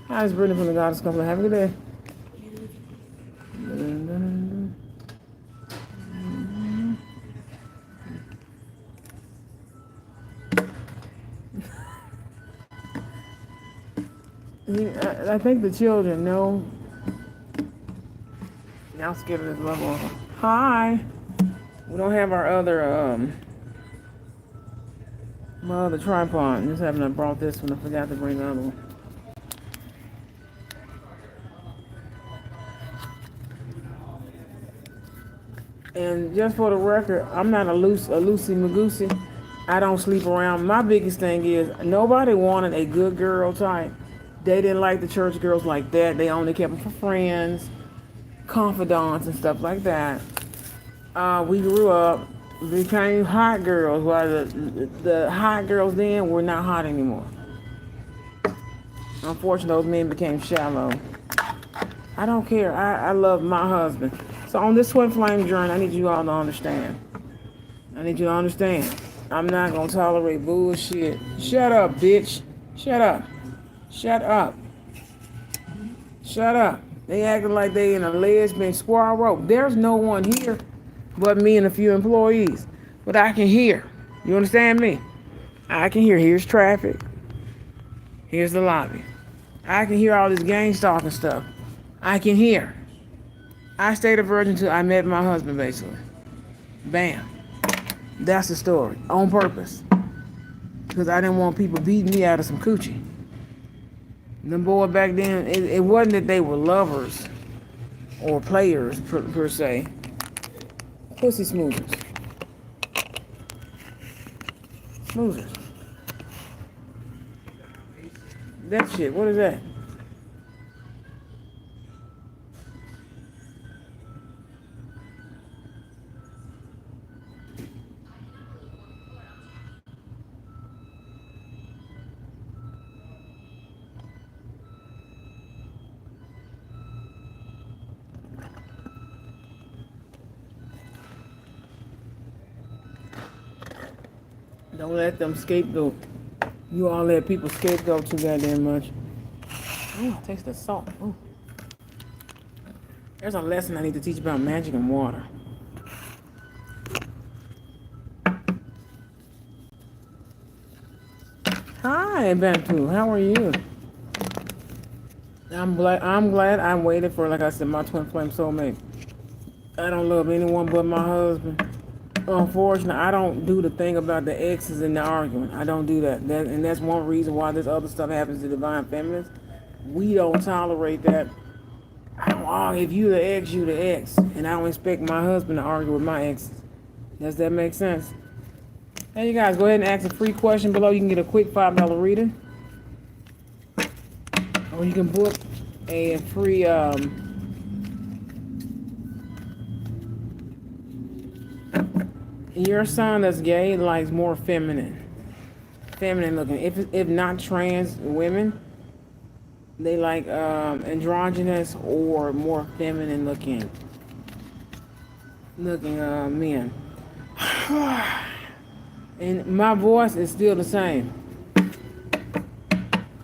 Hi, it's Brittany from the Goddess Complex. Have a good day. I think the children know. Y'all scared of this level. Hi. We don't have our other my other tripod. Just having I brought this one. I forgot to bring the other one. And just for the record, I'm not a loosey magoosey. I don't sleep around. My biggest thing is nobody wanted a good girl type. They didn't like the church girls like that. They only kept them for friends, confidants, and stuff like that. We grew up, became hot girls. While the hot girls then were not hot anymore. Unfortunately, those men became shallow. I don't care. I love my husband. So on this twin flame journey, I need you all to understand. I need you to understand. I'm not gonna tolerate bullshit. Shut up, bitch. Shut up. Shut up. Shut up. They acting like they in a lesbian squirrel rope. There's no one here but me and a few employees. But I can hear. You understand me? I can hear. Here's traffic. Here's the lobby. I can hear all this gang stalking stuff. I can hear. I stayed a virgin until I met my husband, basically. Bam. That's the story. On purpose. Because I didn't want people beating me out of some coochie. Them boys back then, it wasn't that they were lovers or players per se. Pussy smoothers. Smoothers. That shit, what is that? Don't let them scapegoat. You all let people scapegoat too goddamn much. Ooh, taste the salt. Ooh. There's a lesson I need to teach about magic and water. Hi, Bantu. How are you? I'm glad I waited for, like I said, my twin flame soulmate. I don't love anyone but my husband. Unfortunately, I don't do the thing about the exes and the argument. I don't do that. And that's one reason why this other stuff happens to divine feminines. We don't tolerate that. If you the ex, you the ex. And I don't expect my husband to argue with my exes. Does that make sense? Hey, you guys, go ahead and ask a free question below. You can get a quick $5 reading. Or you can book a free your son that's gay likes more feminine looking. If not trans women, they like androgynous or more feminine looking men. And my voice is still the same.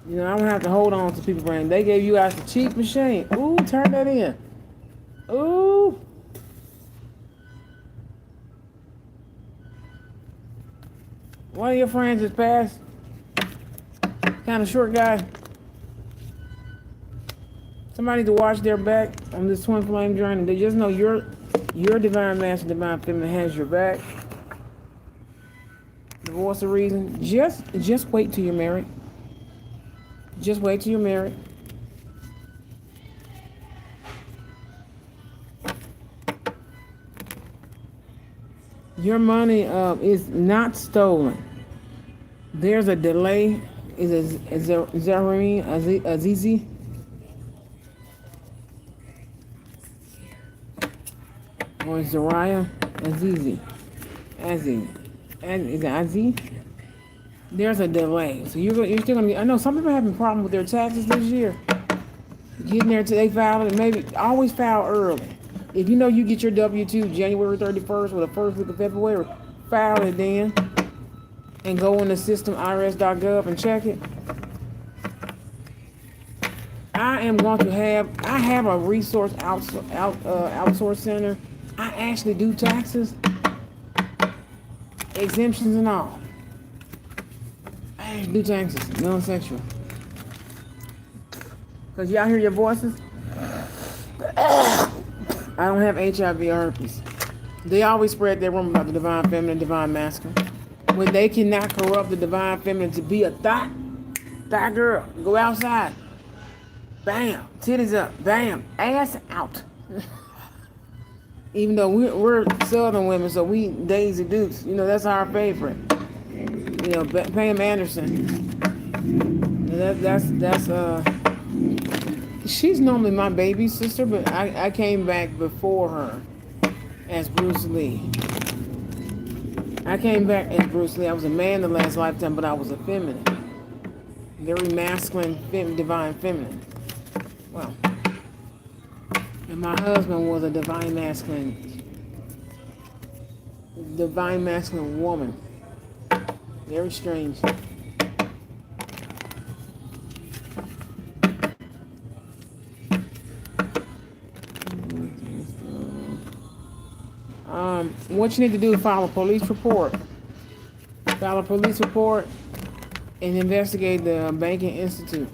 You know, I don't have to hold on to people brain. They gave you guys a cheap machine. Ooh, turn that in. Ooh. One of your friends just passed. Kind of short guy. Somebody to watch their back on this twin flame journey. They just know your divine masculine, divine feminine has your back. Divorce the reason. Just wait till you're married. Just wait till you're married. Your money is not stolen. There's a delay. Is it Zareen Azizi? Or Zariah Azizi? Aziz. Is it Aziz? There's a delay. So you're still going to get... I know some people are having problems with their taxes this year. Getting there till they file it. Maybe always file early. If you know you get your W-2 January 31st or the first week of February, file it then. And go on the system, irs.gov, and check it. I have a resource outsource center. I actually do taxes, exemptions and all. I actually do taxes, non-sexual. Because y'all hear your voices? I don't have HIV or herpes. They always spread their rumor about the divine feminine, divine masculine. When they cannot corrupt the divine feminine to be a thought girl, go outside. Bam, titties up, bam, ass out. Even though we're Southern women, so we Daisy Dukes, that's our favorite. Pam Anderson. She's normally my baby sister, but I came back before her as Bruce Lee. I came back as Bruce Lee. I was a man the last lifetime, but I was a feminine. Very masculine, divine feminine. Well, and my husband was a divine masculine woman. Very strange. What you need to do is file a police report. File a police report and investigate the banking institute.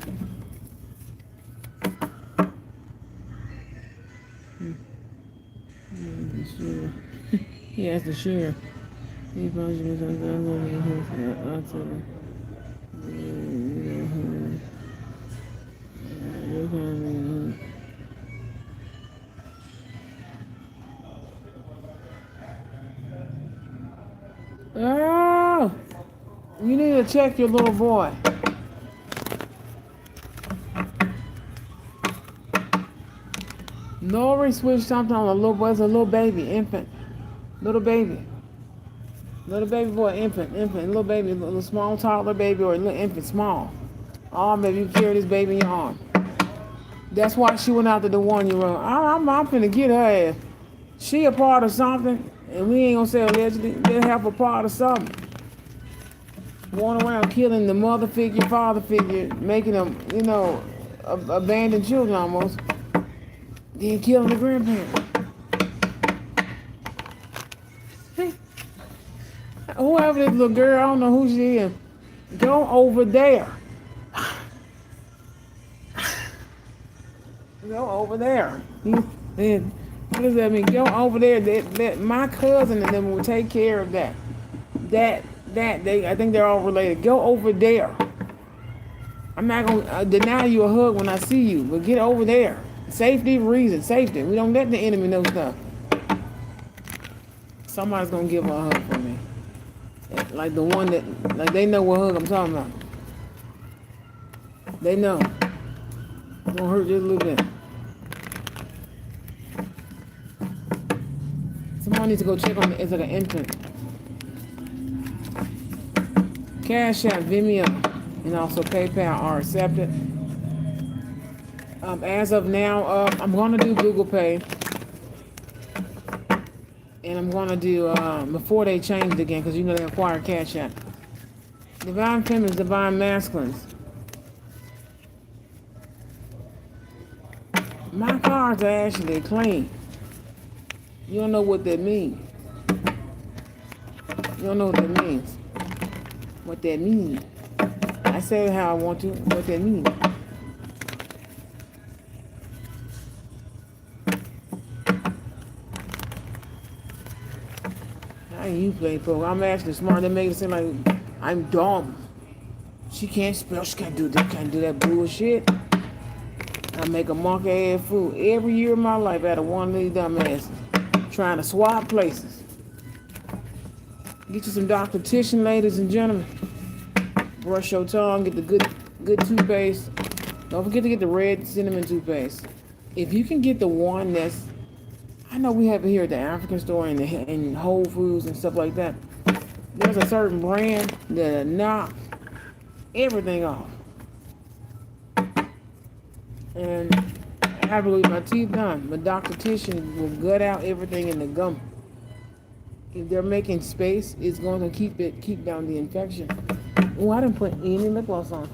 He has to share. Oh, you need to check your little boy. Nori switched something on a little boy. It's a little baby, infant. Little baby boy, infant, little baby, little small toddler baby or a little infant, small. Oh, maybe you carry this baby in your arm. That's why she went out to the 1-year-old. I'm finna get her ass. She a part of something, and we ain't gonna say allegedly. They have a part of something. Going around killing the mother figure, father figure, making them, abandoned children almost. Then killing the grandparents. Whoever this little girl, I don't know who she is. Go over there. Go over there. What does that mean? Go over there. That my cousin and them will take care of that. I think they're all related. Go over there. I'm not gonna deny you a hug when I see you, but get over there. Safety reasons, safety. We don't let the enemy know stuff. Somebody's gonna give her a hug for me. Like the one that, like they know what hug I'm talking about. They know. It's gonna hurt just a little bit. Somebody needs to go check on it. It's like an infant. Cash App, Vimeo, and also PayPal are accepted. As of now, I'm gonna do Google Pay. And I'm going to do, before they changed again, because they acquired Cash App. Divine Feminines, Divine Masculines. My cards are actually clean. You don't know what that means. You don't know what that means. What that means. I say it how I want to, what that means. You play poker. I'm actually smart. They make it seem like I'm dumb. She can't spell. She can't do that. Can't do that bullshit. I make a monkey ass fool every year of my life out of one little dumbass trying to swap places. Get you some Dr. Titian, ladies and gentlemen. Brush your tongue. Get the good toothpaste. Don't forget to get the red cinnamon toothpaste. If you can get the one that's, I know we have it here at the African store and in Whole Foods and stuff like that. There's a certain brand that knock everything off. And I have to leave my teeth done. But Dr. Titian will gut out everything in the gum. If they're making space, it's going to keep down the infection. Oh, I didn't put any lip gloss on.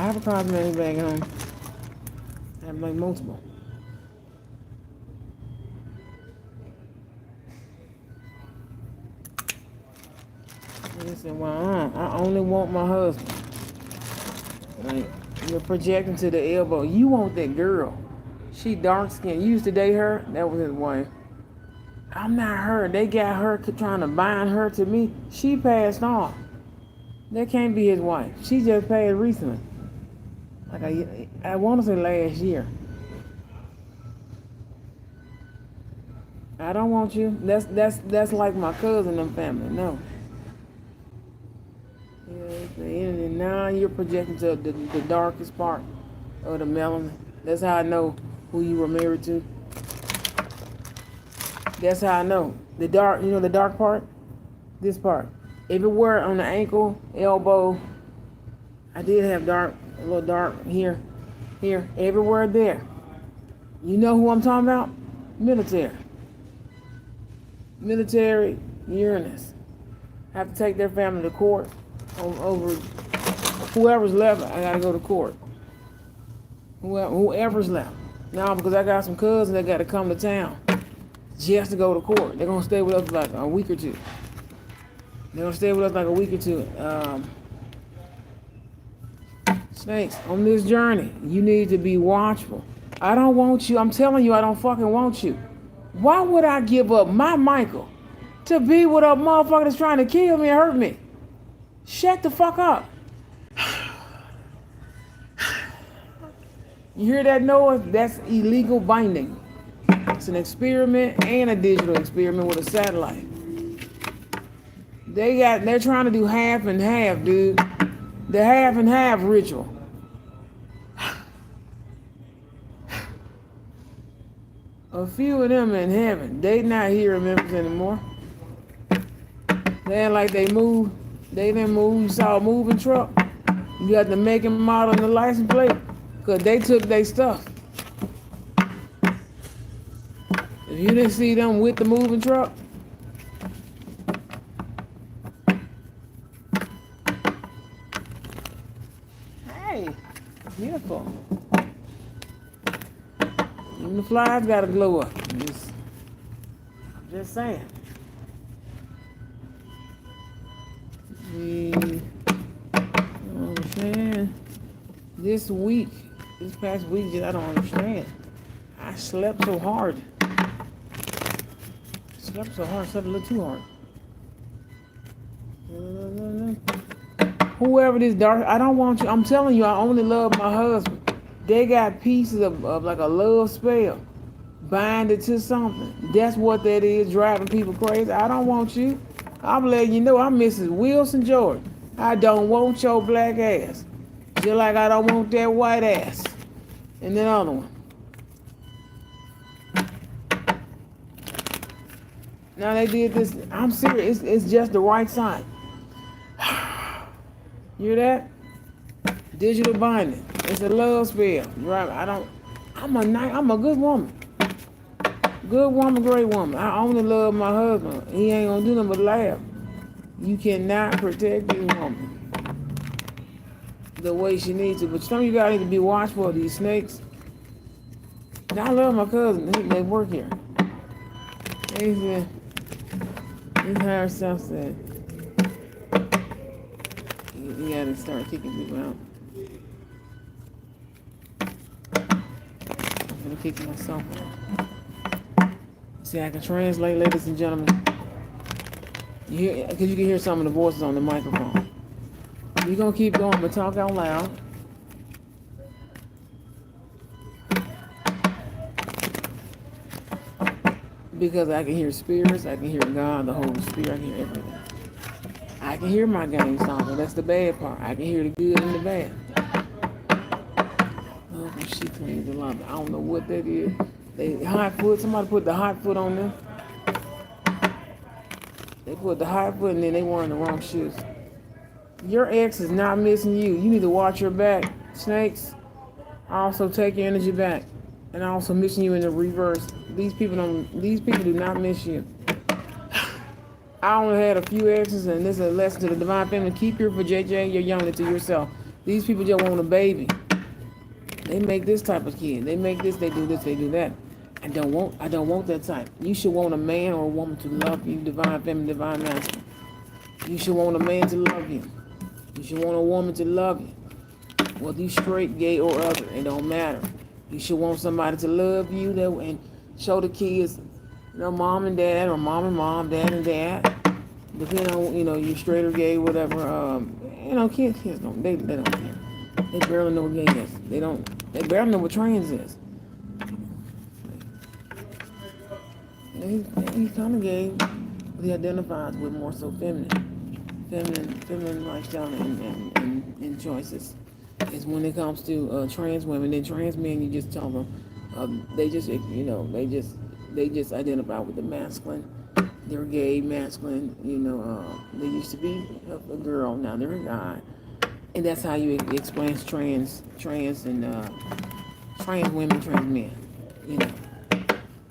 I have a cosmetic bag at home. I have like multiple. He said, well, I only want my husband. Like, you're projecting to the elbow. You want that girl. She dark skinned. You used to date her? That was his wife. I'm not her. They got her trying to bind her to me. She passed on. That can't be his wife. She just passed recently. Like I want to say last year. I don't want you. That's like my cousin and family. No. Yeah, and now you're projecting to the darkest part of the melanin. That's how I know who you were married to. That's how I know. The dark, the dark part? This part. Everywhere on the ankle, elbow, I did have dark, a little dark here, everywhere there. You know who I'm talking about? Military. Military Uranus. Have to take their family to court over whoever's left. I gotta go to court. Whoever's left. Now, because I got some cousins that got to come to town just to go to court. They're gonna stay with us like a week or two. Snakes, on this journey, you need to be watchful. I don't want you. I'm telling you, I don't fucking want you. Why would I give up my Michael to be with a motherfucker that's trying to kill me and hurt me? Shut the fuck up. You hear that noise? That's illegal binding. It's an experiment and a digital experiment with a satellite. They're trying to do half and half, dude. The half and half ritual. A few of them in heaven. They not here in Memphis anymore. They act like they moved. They didn't move. You saw a moving truck. You got the make and model and the license plate. Because they took their stuff. If you didn't see them with the moving truck, hey, beautiful. Even the flies gotta glow up. Just saying. Understand? This past week, I don't understand. I slept so hard. Slept a little too hard. Whoever this dark, I don't want you. I'm telling you, I only love my husband. They got pieces of like a love spell. Bind it to something. That's what that is, driving people crazy. I don't want you. I'm letting you know I'm Mrs. Wilson Jordan. I don't want your black ass. Just like I don't want that white ass. And the other one. Now they did this. I'm serious. It's just the right sign. You hear that? Digital binding. It's a love spell. I'm a good woman. Good woman, great woman. I only love my husband. He ain't gonna do nothing but laugh. You cannot protect this woman the way she needs to. But some of you guys need to be watchful of these snakes. Now, I love my cousin. They work here. He said, his higher self said, you gotta start kicking people out. I'm gonna kick myself out. See, I can translate, ladies and gentlemen. Because you can hear some of the voices on the microphone. We're gonna keep going, but talk out loud. Because I can hear spirits, I can hear God, the Holy Spirit, I can hear everything. I can hear my game song, but that's the bad part. I can hear the good and the bad. Oh, she cleans a lot. I don't know what that is. Somebody put the hot foot on them. They put the hot foot and then they wearing the wrong shoes. Your ex is not missing you. You need to watch your back. Snakes, also take your energy back. And also missing you in the reverse. These people do not miss you. I only had a few exes, and this is a lesson to the divine feminine. Keep your for JJ, your youngling to yourself. These people just want a baby. They make this type of kid. They make this, they do this, they do that. I don't want that type. You should want a man or a woman to love you, divine feminine, divine masculine. You should want a man to love you. You should want a woman to love you. Whether you straight, gay, or other, it don't matter. You should want somebody to love you and show the kids, mom and dad, or mom and mom, dad and dad. Depending on, you're straight or gay, whatever. Kids don't, they don't care. They barely know what gay is. They barely know what trans is. He's kind of gay, but he identifies with more so feminine lifestyle and choices. Is when it comes to trans women and trans men, you just tell them they just identify with the masculine. They're gay, masculine. They used to be a girl, now they're a guy, and that's how you explain trans and trans women, trans men.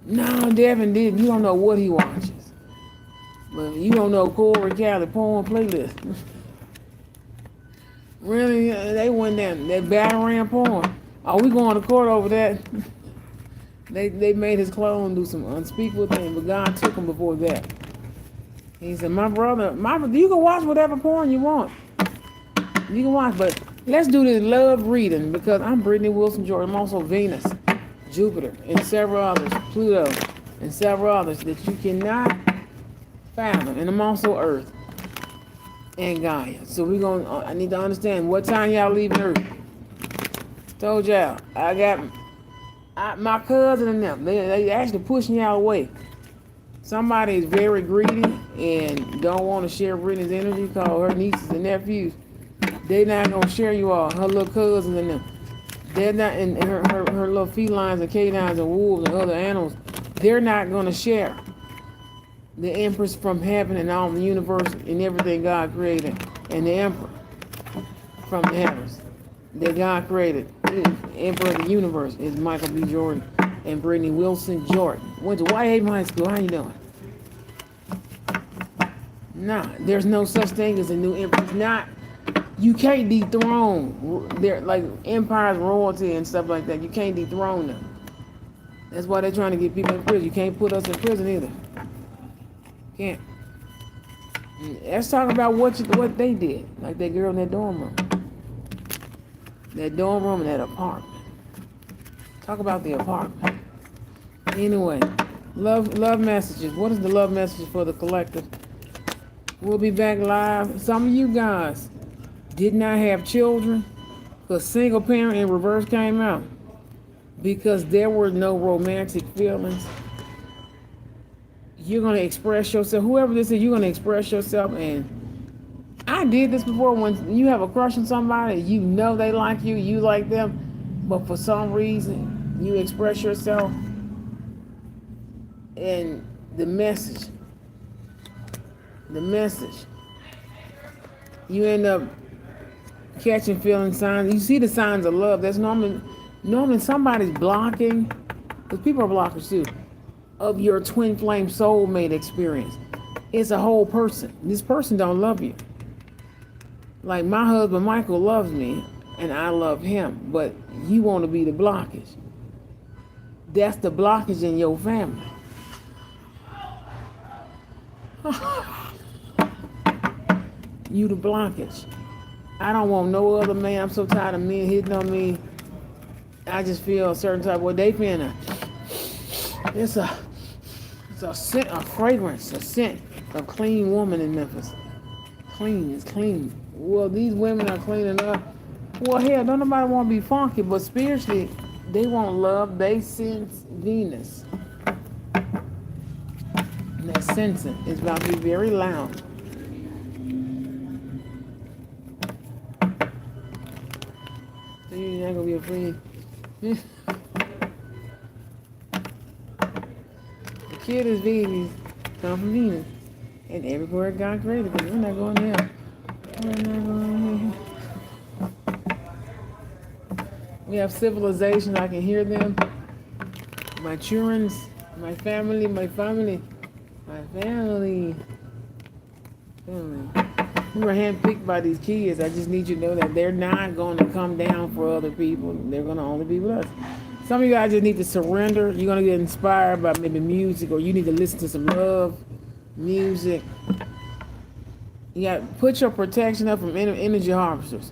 No, Devin didn't. You don't know what he watches, but you don't know Corey Cali porn playlist. Really, they went down that Batarang porn. Oh, we going to court over that? They made his clone do some unspeakable things, but God took him before that. He said, my brother, you can watch whatever porn you want. You can watch, but let's do this love reading, because I'm Brittany Wilson Jordan. I'm also Venus, Jupiter, and several others, Pluto, and several others that you cannot fathom. And I'm also Earth and Gaia. So I need to understand what time y'all leaving Earth. Told y'all, I got my cousin and them. They actually pushing y'all away. Somebody is very greedy and don't want to share Brittany's energy, called her nieces and nephews. They not gonna share you all, her little cousins and them. They're not, and her little felines and canines and wolves and other animals. They're not gonna share the Empress from heaven and all the universe and everything God created, and the Emperor from the heavens that God created. The Emperor of the universe is Michael B. Jordan and Brittany Wilson Jordan. Went to White Haven High School. How you doing? Nah, there's no such thing as a new empress. You can't dethrone. They're like empires, royalty, and stuff like that. You can't dethrone them. That's why they're trying to get people in prison. You can't put us in prison either. Can't. Let's talk about what they did. Like that girl in that dorm room. That dorm room and that apartment. Talk about the apartment. Anyway, love messages. What is the love message for the collective? We'll be back live. Some of you guys did not have children because single parent in reverse came out because there were no romantic feelings. You're going to express yourself. Whoever this is, you're going to express yourself. And I did this before. When you have a crush on somebody, you know they like you, you like them, but for some reason you express yourself, and the message, you end up catching feeling signs. You see the signs of love. That's normally somebody's blocking, because people are blockers too, of your twin flame soulmate experience. It's a whole person. This person don't love you. Like my husband Michael loves me and I love him, but you want to be the blockage. That's the blockage in your family. You the blockage. I don't want no other man. I'm so tired of men hitting on me. I just feel a certain type of way. They feeling it's a scent, a fragrance, a scent of clean woman in Memphis. Clean, it's clean. Well, these women are cleaning up. Well, hell, don't nobody want to be funky, but spiritually, they want love. They sense Venus. And that sensing is about to be very loud. So you're not going to be afraid. The kid is Venus, come from Venus. And everywhere God created, because we're not going there. We're not going there. We have civilization, I can hear them. My children, my family. We were handpicked by these kids. I just need you to know that they're not going to come down for other people. They're going to only be with us. Some of you guys just need to surrender. You're going to get inspired by maybe music, or you need to listen to some love music. You got to put your protection up from energy harvesters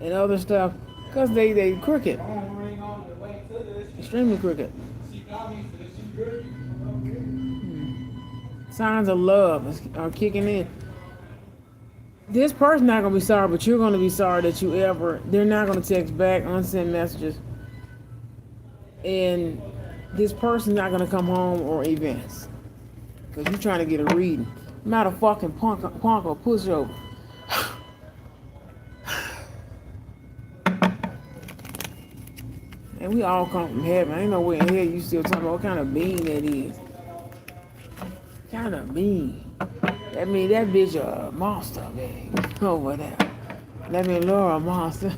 and other stuff, because they crooked. Extremely crooked. Signs of love are kicking in. This person's not going to be sorry, but you're going to be sorry that they're not going to text back, unsend messages. And this person's not going to come home or events. Because you're trying to get a reading. I'm not a fucking punk or pushover. And we all come from heaven. I ain't no way in hell you still talking about what kind of being that is. Kind of being. That mean that bitch a monster, man. Over there. That mean Laura a monster.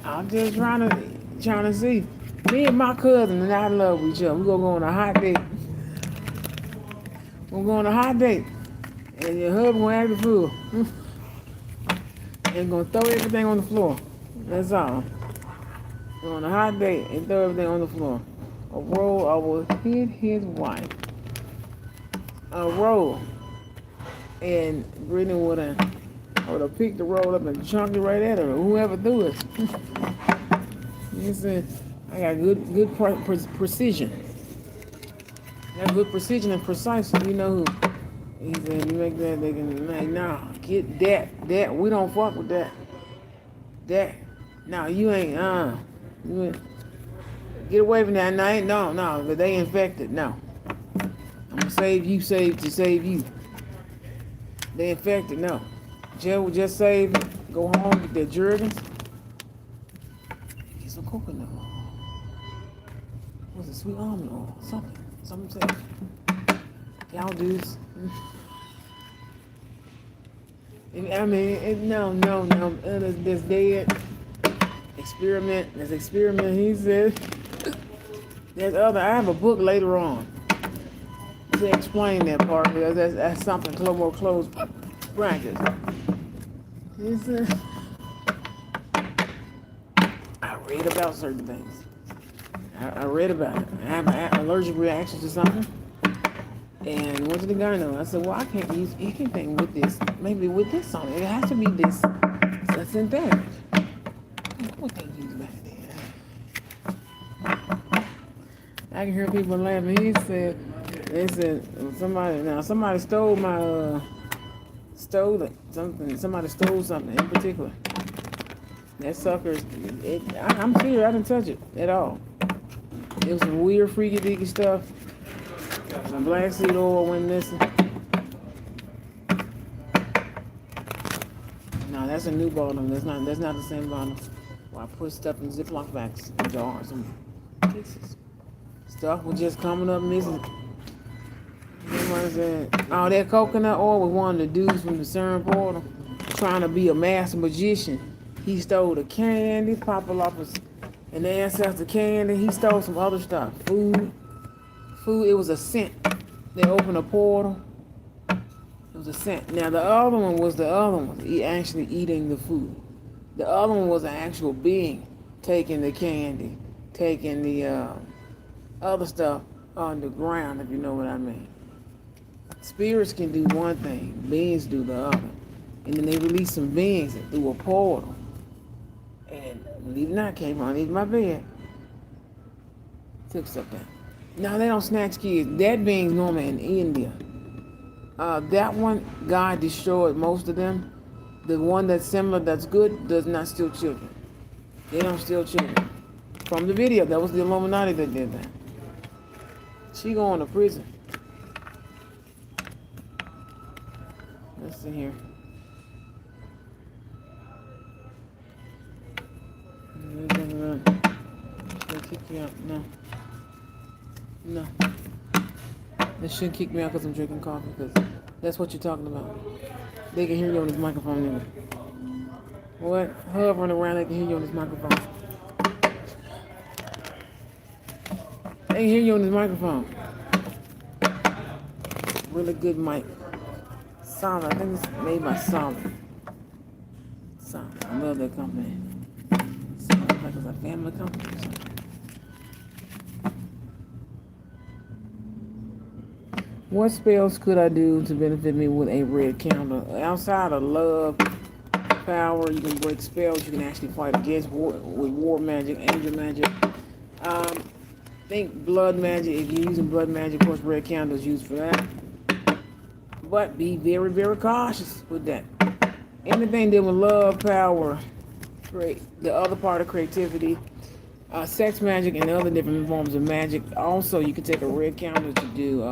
I'm just trying to see. Me and my cousin and I love each other. We gonna go on a hot date. We're gonna go on a hot date. And your husband gonna act the fool. And gonna throw everything on the floor. That's all. We're on a hot date and throw everything on the floor. A roll, I will hit his wife. A roll. And Brittany would have picked the roll up and chunked it right at her, or whoever threw it. You said, I got good precision. I got good precision and precise. You know who? He said, you make that, they can, like, nah, get that, we don't fuck with that. No, you ain't, get away from that. No, but they infected. No. I'm gonna save you, to save you. They infected. No. Jill will just save it. Go home, get their jergens. Get some coconut oil. What's it? Sweet almond oil. Something said. Y'all dudes. I mean, no. This dead experiment. This experiment, he said. There's other. I have a book later on to explain that part, because that's something more close practice. He said, I read about certain things. I read about it. I have an allergic reaction to something. And went to the gyno. I said, well, I can't use anything with this. Maybe with this on it. It has to be this. That's synthetic. What they use back then? I can hear people laughing. They said, somebody stole my, somebody stole something in particular. That sucker, I'm serious, I didn't touch it at all. It was some weird freaky deaky stuff. Some black seed oil went missing. No, that's a new bottle. That's not the same bottle. Well, I put stuff in Ziploc bags and jars and cases. Stuff was just coming up missing. Somebody said, oh, that coconut oil was one of the dudes from the CERN portal trying to be a master magician. He stole the candy, Papalopoulos, and the ancestor candy. He stole some other stuff, food. It was a scent. They opened a portal. It was a scent. Now the other one was actually eating the food. The other one was an actual being taking the candy, taking the other stuff on the ground, if you know what I mean. Spirits can do one thing, beings do the other. And then they released some beings through a portal. And believe it or not, came underneath my bed. Took stuff down. No, they don't snatch kids. That being's normally in India. That one, God destroyed most of them. The one that's similar, that's good, does not steal children. They don't steal children. From the video, that was the Illuminati that did that. She going to prison. Let's see here. They'll kick you out. No. They shouldn't kick me out because I'm drinking coffee, because that's what you're talking about. They can hear you on this microphone, nigga. What? Hovering around, they can hear you on this microphone. They can hear you on this microphone. really good mic. Sonic, I think it's made by Sonic. I love that company. Sounds like it's a family company. What spells could I do to benefit me with a red candle? Outside of love, power, you can break spells. You can actually fight against war with war magic, angel magic. Think blood magic. If you're using blood magic, of course, red candle is used for that. But be very, very cautious with that. Anything dealing with love, power, the other part of creativity, sex magic, and other different forms of magic. Also, you can take a red candle to do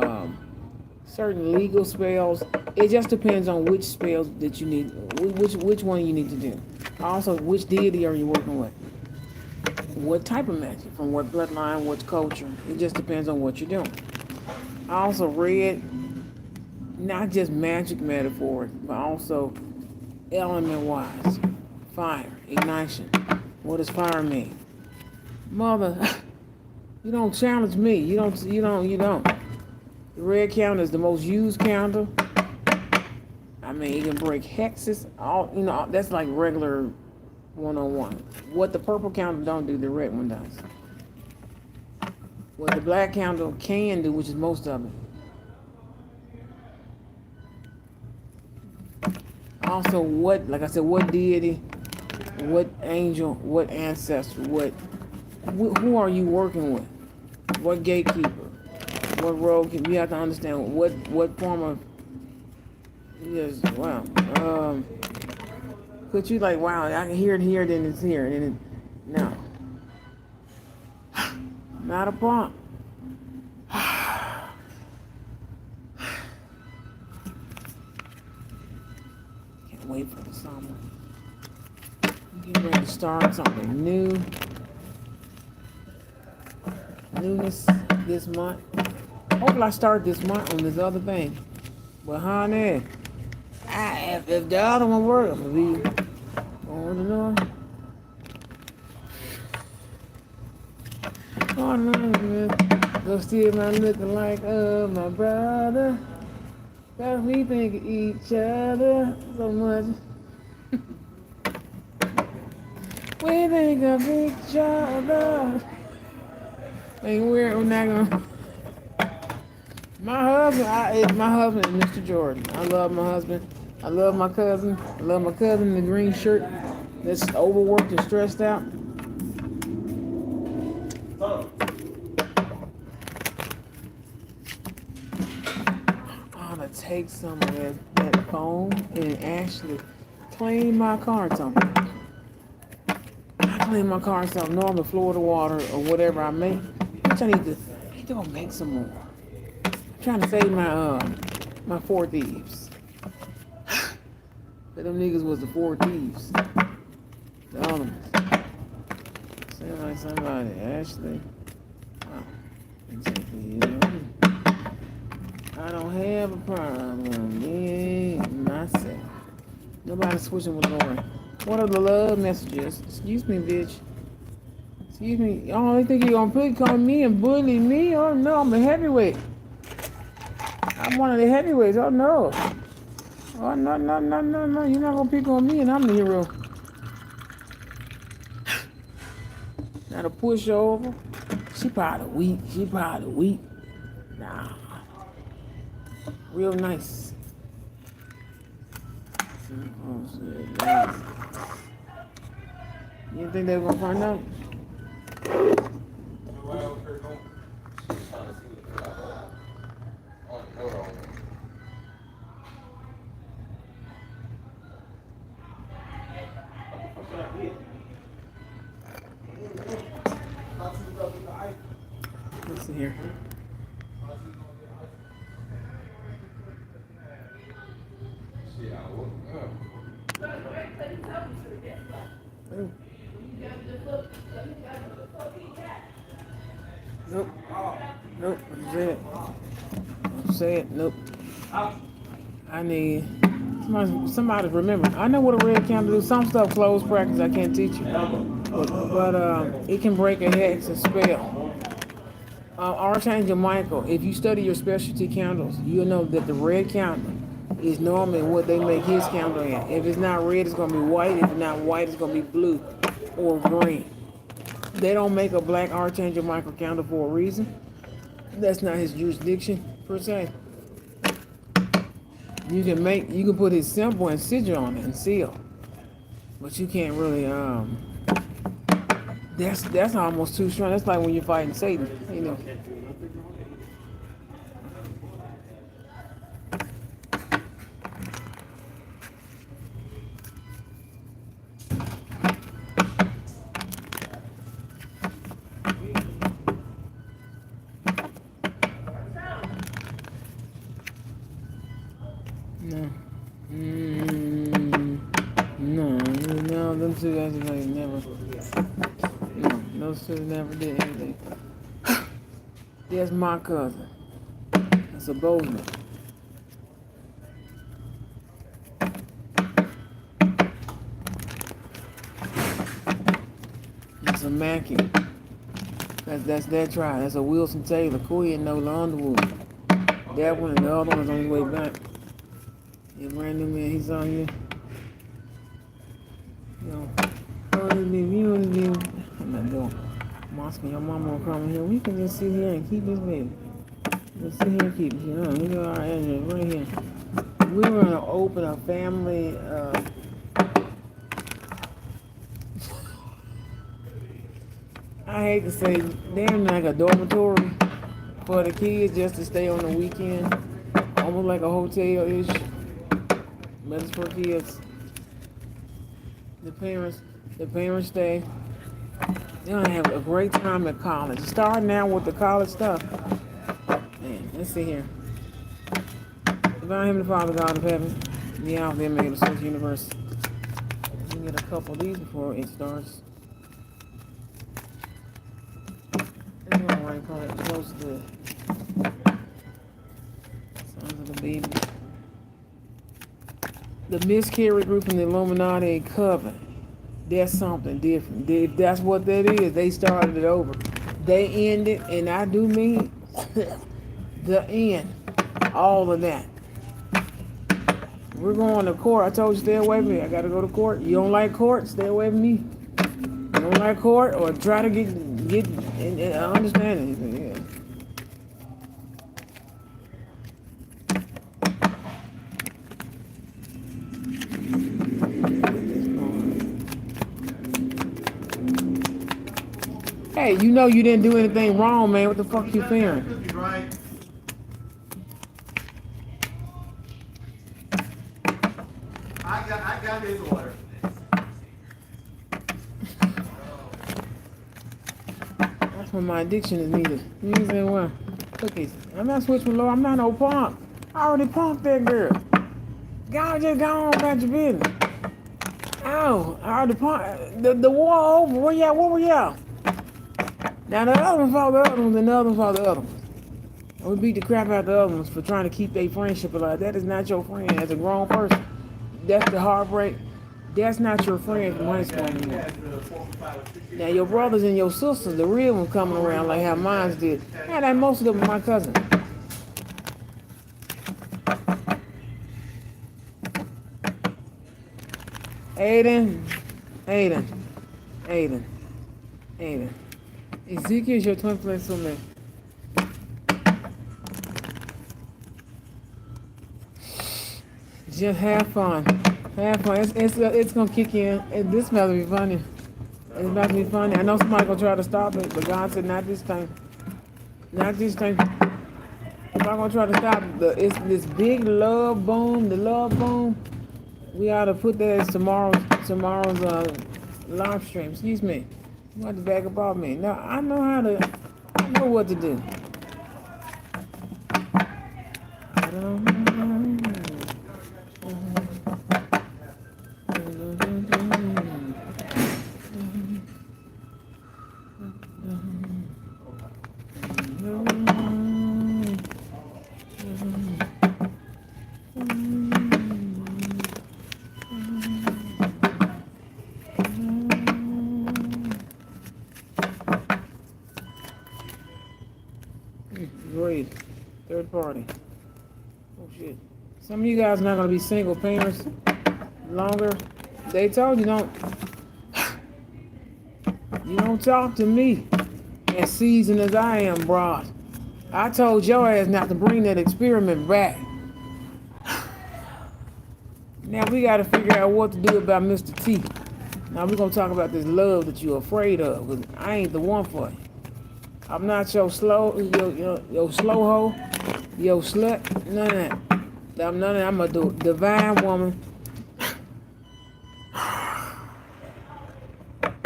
certain legal spells. It just depends on which spells that you need, which one you need to do. Also, which deity are you working with? What type of magic? From what bloodline, what culture? It just depends on what you're doing. Also, red, not just magic metaphor, but also element-wise. Fire, ignition. What does fire mean? Mother, you don't challenge me. You don't. The red candle is the most used candle. I mean, it can break hexes. That's like regular one-on-one. What the purple candle don't do, the red one does. What the black candle can do, which is most of it. Also, like I said, what deity, what angel, what ancestor, who are you working with? What gatekeeper? What road? You have to understand what form of. Yes, wow. Could you like, wow, I can hear it here, then it's here, then no. Not a problem. Can't wait for the summer. I'm getting ready to start something new. Newness this month. Hopefully I start this month on this other thing. But honey, if the other one works, I'm gonna be on and on. On and on, go still not looking like my brother. Cause we think of each other so much. We think of each other. Ain't we're not gonna. My husband is Mr. Jordan. I love my husband. I love my cousin. I love my cousin in the green shirt that's overworked and stressed out. I'm gonna take some of that phone and actually clean my cards off. I clean my cards off, normal Florida water or whatever I make. Which I need to go make some more. Trying to save my four thieves. But them niggas was the four thieves. The elements. Sound like somebody, Ashley. Wow. I don't have a problem with myself. Nobody's switching with Lauren. What are the love messages? Excuse me, bitch. Excuse me. Y'all only think you're gonna call me and bully me? Oh no, I'm a heavyweight. I'm one of the heavyweights. Oh no. Oh no. You're not gonna pick on me and I'm the hero. Not a pushover. She probably weak. Nah. Real nice. Oh shit. Nice. You think they were gonna find out? Listen here. Ooh. Nope. Say it. Nope. I need somebody to remember. I know what a red candle do. Some stuff closed practice. I can't teach you, but it can break a hex and spell. Archangel Michael, if you study your specialty candles, you'll know that the red candle is normally what they make his candle in. If it's not red, it's going to be white. If it's not white, it's going to be blue or green. They don't make a black Archangel Michael candle for a reason. That's not his jurisdiction, per se. You can put his symbol and sigil on it and seal. But you can't really, that's almost too strong. That's like when you're fighting Satan, you know. No. No, them two guys like never. No, those two never did anything. That's my cousin. That's a Bozeman. That's a Mackey. That's that tribe. That's a Wilson Taylor, Queen Nola Underwood. That one and the other one's on his way back. Your brand new man, he's on you. Yo, I'm not doing. Moscow, your mama will come here. We can just sit here and keep this baby. Just sit here and keep it. You know, we got our address right here. We're gonna open a family. I hate to say, damn, like a dormitory for the kids just to stay on the weekend, almost like a hotel-ish. But it's for kids. The parents stay. They're gonna have a great time at college. Starting now with the college stuff. Man, let's see here. Divine Heavenly Father, God of Heaven, the Alpha, the Omega, the Source Universe. We can get a couple of these before it starts. This one right probably close to the Sons of the Baby. The miscarriage group in the Illuminati Coven. That's something different. If that's what that is, they started it over. They ended, and I do mean the end. All of that. We're going to court. I told you, stay away from me. I got to go to court. You don't like court? Stay away from me. You don't like court, or try to get and understand anything. Yeah. Hey, you know you didn't do anything wrong, man. What the fuck you fearing? I got his order. That's what my addiction is needed. You know what I'm saying? Well, cookies. I'm not switching low. I'm not no punk. I already punked that girl. God, just go on about your business. Oh, I already punked. The war over. Where y'all? Where were y'all? Now the other ones fought the other ones, and the other ones fought the other ones. And we beat the crap out of the other ones for trying to keep their friendship alive. That is not your friend as a grown person. That's the heartbreak. That's not your friend from high school anymore. Now your brothers and your sisters, the real ones coming around like how mine did. Man, like most of them are my cousins. Aiden. Ezekiel is your twin flame soulmate. Just have fun. It's gonna kick in. This about to be funny. It's about to be funny. I know somebody gonna try to stop it, but God said not this time. Not this time. If I'm gonna try to stop it's this big love boom. The love boom. We ought to put that as tomorrow's live stream. Excuse me. You want to back up off me? Now I know what to do. I don't know. party. Oh shit. Some of you guys are not gonna be single parents longer. They told you don't talk to me as seasoned as I am, broad. I told your ass not to bring that experiment back. Now we gotta figure out what to do about Mr. T. Now we're gonna talk about this love that you're afraid of, because I ain't the one for you. I'm not your slow, your slow hoe, your slut, none of that. I'm none of that. I'm a divine woman.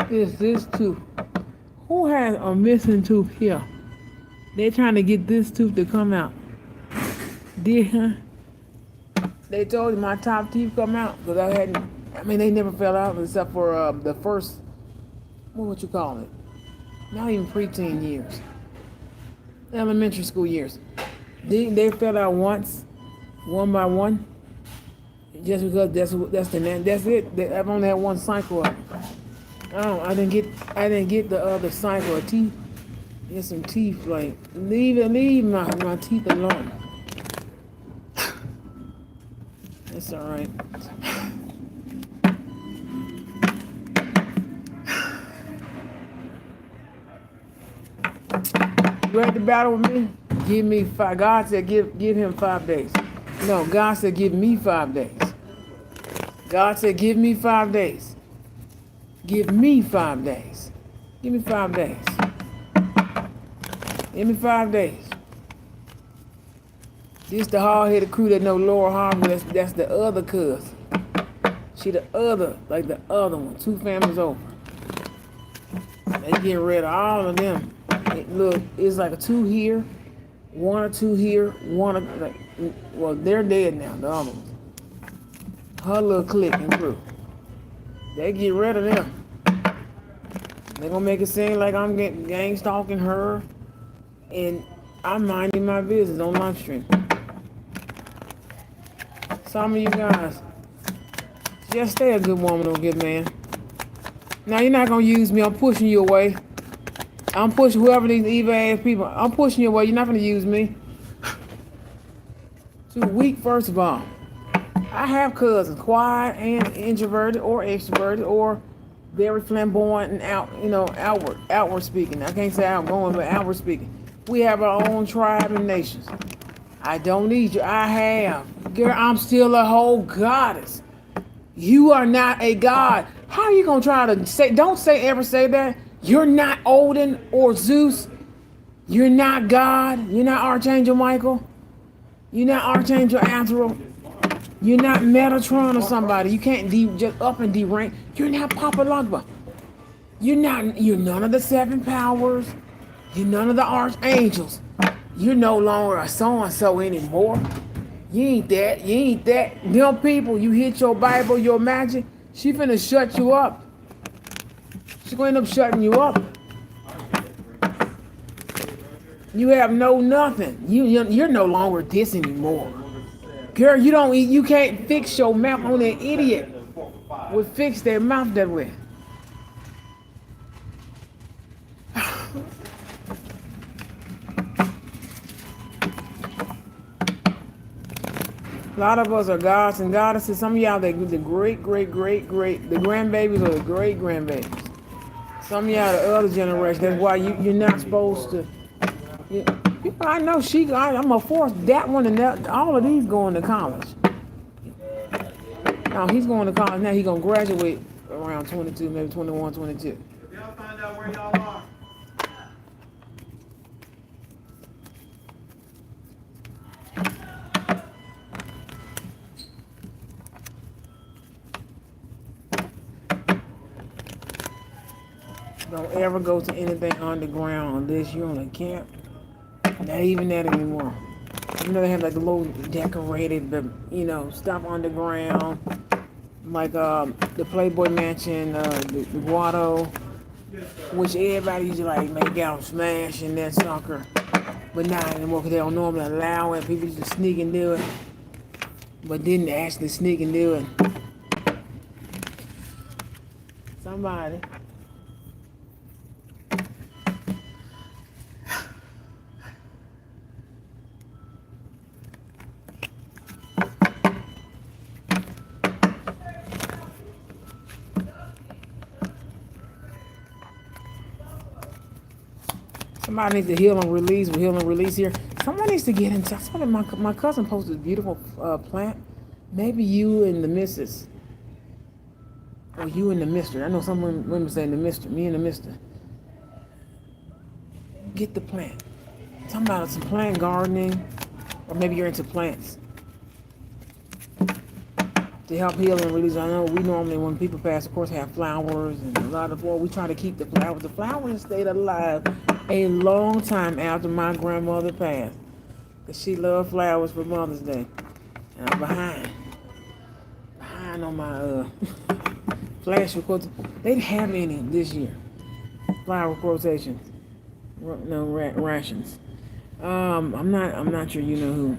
This tooth. Who has a missing tooth here? They're trying to get this tooth to come out. They told you my top teeth come out because they never fell out except for the first, what would you call it? Not even preteen years. Elementary school years. They fell out once, one by one. Just because that's it. I've only had one cycle of it. I didn't get the other cycle of teeth. Get some teeth, like leave my teeth alone. It's all right. You ready to battle with me? Give me 5. God said give him 5 days. No, God said give me 5 days. God said give me 5 days. Give me 5 days. Give me 5 days. Give me 5 days. This the hard-headed crew that know Laura Harvey. That's the other cousin. She the other, like the other one. 2 families over. They get rid of all of them. Look, it's like a 2 here, 1 or 2 here, well, they're dead now, the other ones. Her little clique and crew. They get rid of them. They gonna make it seem like I'm gang stalking her, and I'm minding my business on live stream. Some of you guys, just stay a good woman or a good man. Now you're not gonna use me. I'm pushing you away. I'm pushing whoever these evil ass people. I'm pushing you away. You're not gonna use me. Too weak, first of all. I have cousins, quiet and introverted or extroverted or very flamboyant and outward speaking. I can't say outgoing, but outward speaking. We have our own tribe and nations. I don't need you. I have. Girl, I'm still a whole goddess. You are not a god. How are you gonna try to say, ever say that? You're not Odin or Zeus. You're not God. You're not Archangel Michael. You're not Archangel Azrael. You're not Metatron or somebody. You can't just up and derank. You're not Papa Lugba. You're none of the 7 powers. You're none of the archangels. You're no longer a so-and-so anymore. You ain't that. You ain't that. Them people, you hit your Bible, your magic, she finna shut you up. She's gonna end up shutting you up. You have nothing. You're no longer this anymore. Girl, you can't fix your mouth on that idiot. Would fix their mouth that way. A lot of us are gods and goddesses. Some of y'all, the great, the grandbabies or the great grandbabies. Some of y'all, the other generation. That's why you're not supposed to. I know I'm gonna force that one and that. All of these going to college. Now he's going to college now. He's gonna graduate around 22, maybe 21, 22. Y'all find out where y'all are. Don't ever go to anything underground unless you're on a camp. Not even that anymore. They have like a little decorated, stuff underground, like the Playboy Mansion, the Grotto, which everybody used to like make out smash and that sucker, but not anymore because they don't normally allow it. People used to sneak and do it, but didn't actually sneak and do it. Somebody. Somebody needs to heal and release. We heal and release here. Someone needs to get in touch. My cousin posted a beautiful plant. Maybe you and the missus, or you and the mister. I know some women say the mister. Me and the mister. Get the plant. Talking about some plant gardening, or maybe you're into plants to help heal and release. I know we normally, when people pass, of course, have flowers and a lot of, we try to keep the flowers. The flowers stayed alive a long time after my grandmother passed, because she loved flowers for Mother's Day. And I'm behind on my flash records. They didn't have any this year. Flower quotations, no rations. I'm not sure you know who.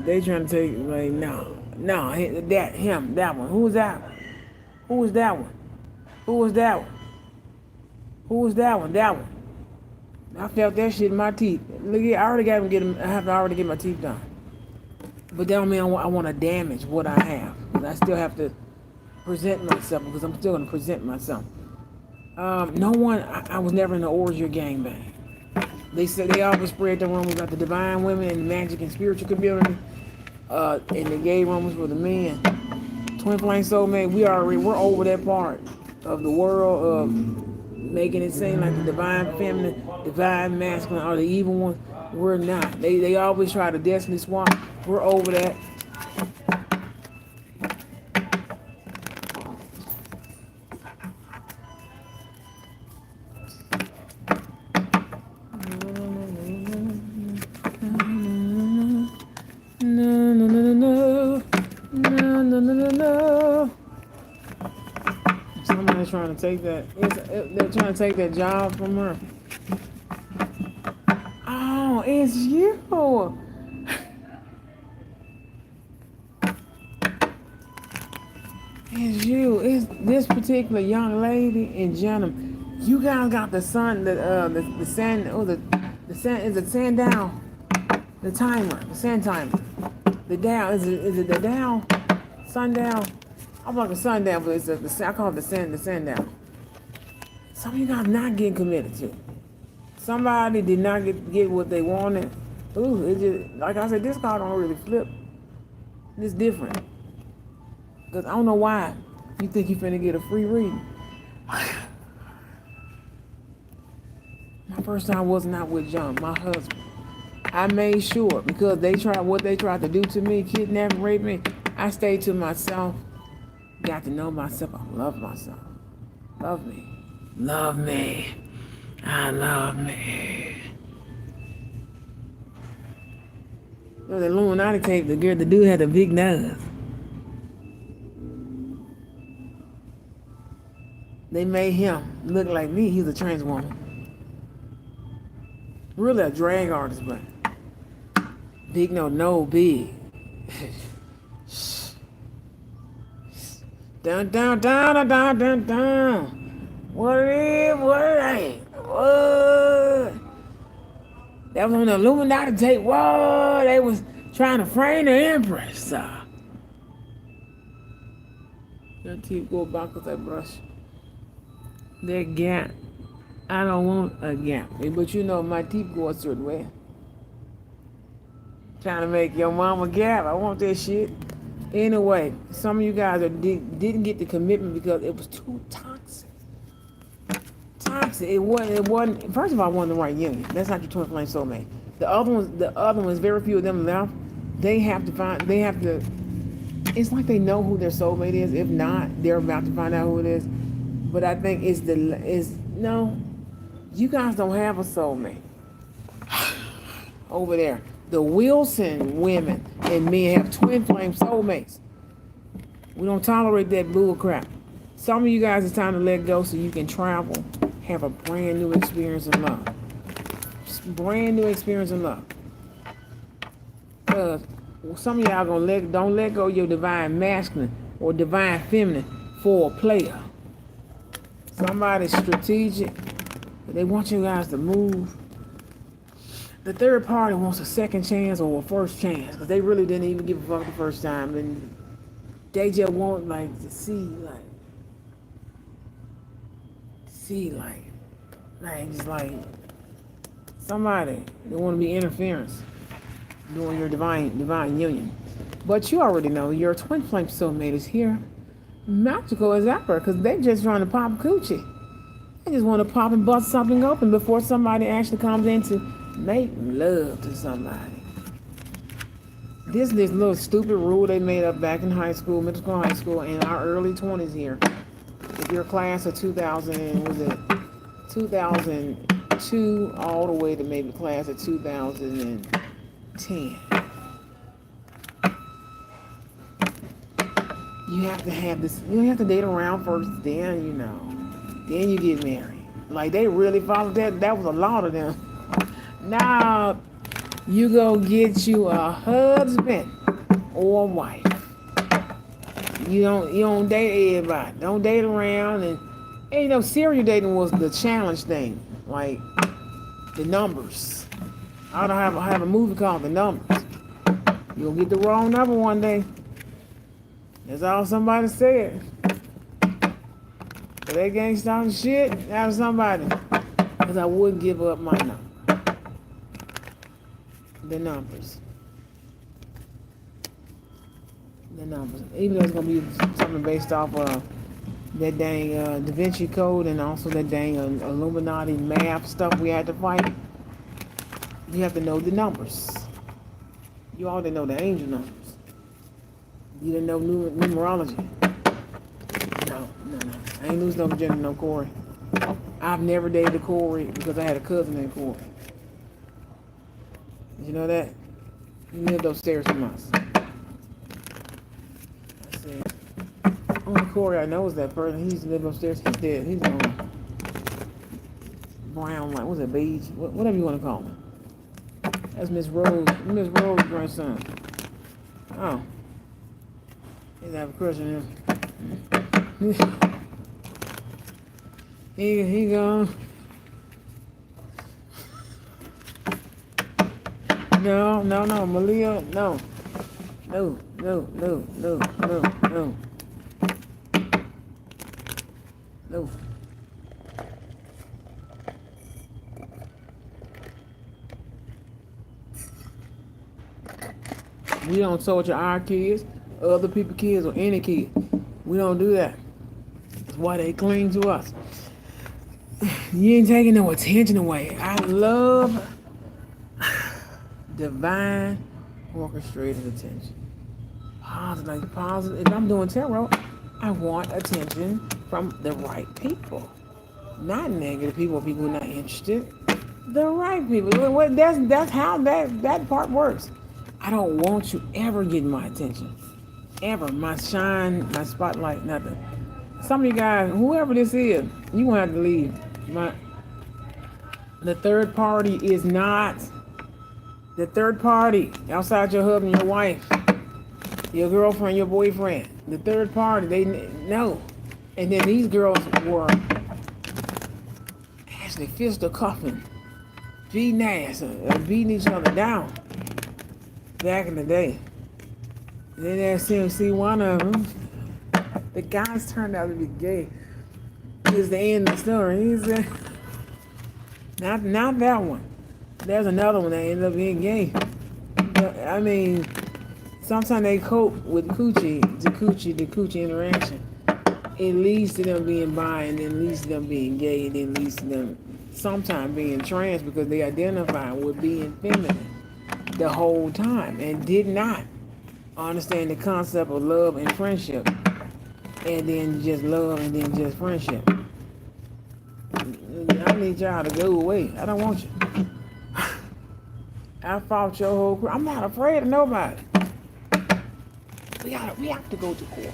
They trying to take, like, no, that one. Who was that one? Who was that one? Who was that one? Who was that one? That one. I felt that shit in my teeth. Look, I already got to get them. I have to already get my teeth done. But that don't mean I want to damage what I have. Because I still have to present myself, because I'm still going to present myself. No one, I was never in the orgy or gangbang. They said they always spread the rumors about the divine women and the magic and spiritual community. And the gay rumors for the men. Twin flame soulmate, we're over that part of the world of making it seem like the divine feminine, divine masculine are the evil ones. We're not. They always try to destiny swap. We're over that. No. Somebody's trying to take that. They're trying to take that job from her. Oh, it's you. It's you. It's this particular young lady and gentleman. You guys got the sun, the sand. Oh, the sand is the sand down. The timer, the sand timer. The down is it the down? Sundown? I'm like a sundown, but it's I call it the sand down. Some of you guys not getting committed to. Somebody did not get what they wanted. Ooh, it just, like I said, this card don't really flip. It's different. Because I don't know why you think you finna get a free reading. My first time was not with John, my husband. I made sure, because they tried to do to me, kidnap and rape me. I stayed to myself, got to know myself. I love myself. Love me. Love me. I love me. The Illuminati tape, the dude had a big nose. They made him look like me. He's a trans woman. Really a drag artist, but big big. Down. What it is, what it ain't. What? That was on the Illuminati tape. Whoa, they was trying to frame the Empress. That teeth go back with that brush. That gap. I don't want a gap. But you know my teeth go a certain way. Trying to make your mama gap. I want that shit. Anyway, some of you guys didn't get the commitment because it was too toxic. It wasn't. First of all, it wasn't the right union. That's not your twin flame soulmate. The other ones, very few of them left. They have to. It's like they know who their soulmate is. If not, they're about to find out who it is. But I think no. You guys don't have a soulmate over there. The Wilson women and men have twin flame soulmates. We don't tolerate that bull crap. Some of you guys, it's time to let go so you can travel, have a brand new experience in love. Brand new experience in love. Some of y'all don't let go of your divine masculine or divine feminine for a player. Somebody's strategic. They want you guys to move. The third party wants a second chance or a first chance because they really didn't even give a fuck the first time, and they just want to see Somebody that want to be interference during your divine union. But you already know your twin flame soulmate is here. Magical as ever, because they just trying to pop coochie. They just want to pop and bust something open before somebody actually comes in to make love to somebody. This little stupid rule they made up back in high school, middle school, high school, in our early 20s here. If you're class of 2002 all the way to maybe class of 2010. You have to have this, you have to date around first, then then you get married. Like they really followed that. That was a lot of them. Now you go get you a husband or a wife. You don't date everybody. Don't date around and serial dating was the challenge thing. Like the numbers. I don't have a movie called The Numbers. You'll get the wrong number one day. That's all somebody said. But they gang starting shit out of somebody. Because I wouldn't give up my number. The numbers. The numbers. Even though it's going to be something based off of that dang Da Vinci Code and also that dang Illuminati math stuff we had to fight. You have to know the numbers. You already know the angel numbers. You didn't know numerology. No. I ain't lose no virginity, no Corey. I've never dated a Corey because I had a cousin named Corey. Did you know that? He lived upstairs from us. I said, only Corey I know is that person. He used to live upstairs. He's dead. He's on brown, like, what's that, beige? Whatever you want to call him. That's Miss Rose's grandson. Oh. He's have a crush on him. He gone. No, Malia, no. No. We don't torture our kids, other people's kids, or any kid. We don't do that. That's why they cling to us. You ain't taking no attention away. I love divine orchestrated attention. Positive. If I'm doing tarot, I want attention from the right people. Not negative people who are not interested. The right people. That's how that part works. I don't want you ever getting my attention. Ever. My shine, my spotlight, nothing. Some of you guys, whoever this is, you're going to have to leave. The third party is not the third party outside your husband, your wife, your girlfriend, your boyfriend. The third party, they know. And then these girls were actually fist cuffing, beating ass, beating each other down back in the day. Then at CMC, one of them, the guys turned out to be gay. Is the end of the story. He said, not that one. There's another one that ended up being gay. But, I mean, sometimes they cope with the coochie interaction. It leads to them being bi, and then leads to them being gay, and then leads to them sometimes being trans because they identify with being feminine the whole time and did not understand the concept of love and friendship, and then just love and then just friendship. I need y'all to go away. I don't want you. I fought your whole crew. I'm not afraid of nobody. We have to go to court.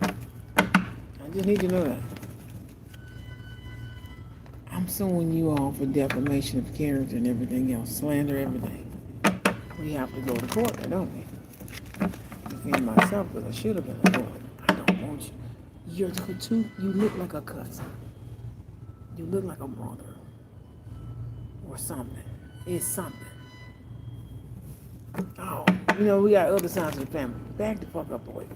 I just need to know that. I'm suing you all for defamation of character and everything else, slander, everything. We have to go to court, don't we? Defend myself because I should have been a lawyer. I don't want you. You look like a cousin. You look like a brother. Or something. It's something. Oh, we got other sides of the family. Back the fuck up, boy.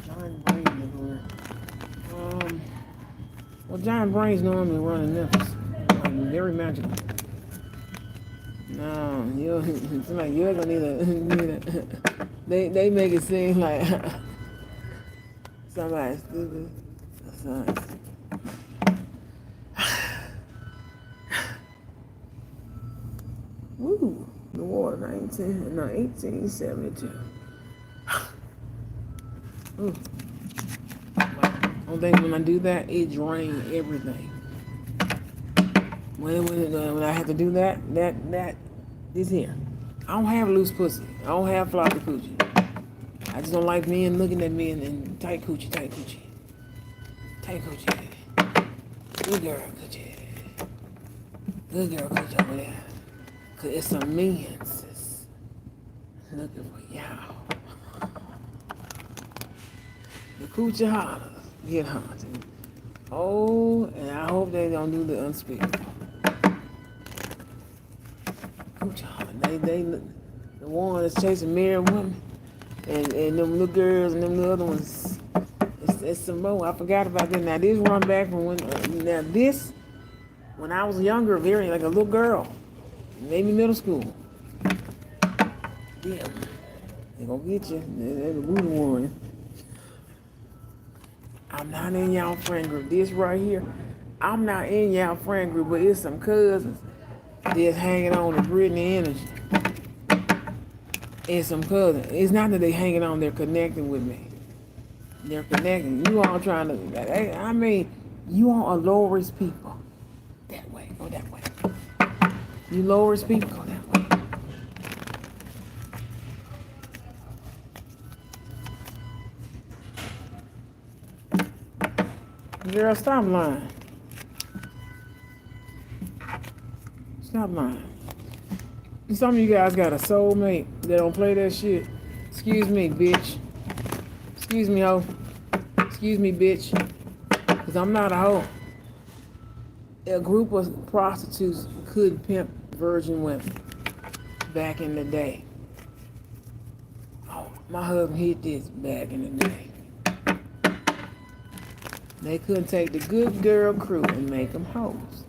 John Braden everywhere. giant brains normally run in Memphis. Like, very magical. No, it's like you're gonna need a they make it seem like somebody's stupid. Woo! The war 1872. Ooh. I think when I do that, it drains everything. When I have to do that is here. I don't have loose pussy. I don't have floppy coochie. I just don't like men looking at me and tight coochie. Tight coochie. Good girl coochie. Good girl coochie over there. Cause it's some men, sis, looking for y'all. The coochie hollers get haunted. Oh, and I hope they don't do the unspeakable. Coochie holler. They the one that's chasing married women, and them little girls and them little other ones. It's some more. I forgot about that. Now this run back from when I was younger, very like a little girl, maybe middle school. Yeah, they gonna get you. They're the voodoo warrior. I'm not in y'all friend group. This right here, I'm not in y'all friend group, but it's some cousins that's hanging on to Britney energy. And some cousins. It's not that they hanging on, they're connecting with me. They're connecting. You all trying to, I mean, you all are low risk people. That way, go that way. You low risk people, go that way. Girl, stop lying. Stop lying. Some of you guys got a soulmate that don't play that shit. Excuse me, bitch. Excuse me, hoe. Excuse me, bitch. Because I'm not a hoe. A group of prostitutes could pimp virgin women back in the day. Oh, my husband hit this back in the day. They couldn't take the good girl crew and make them hoes.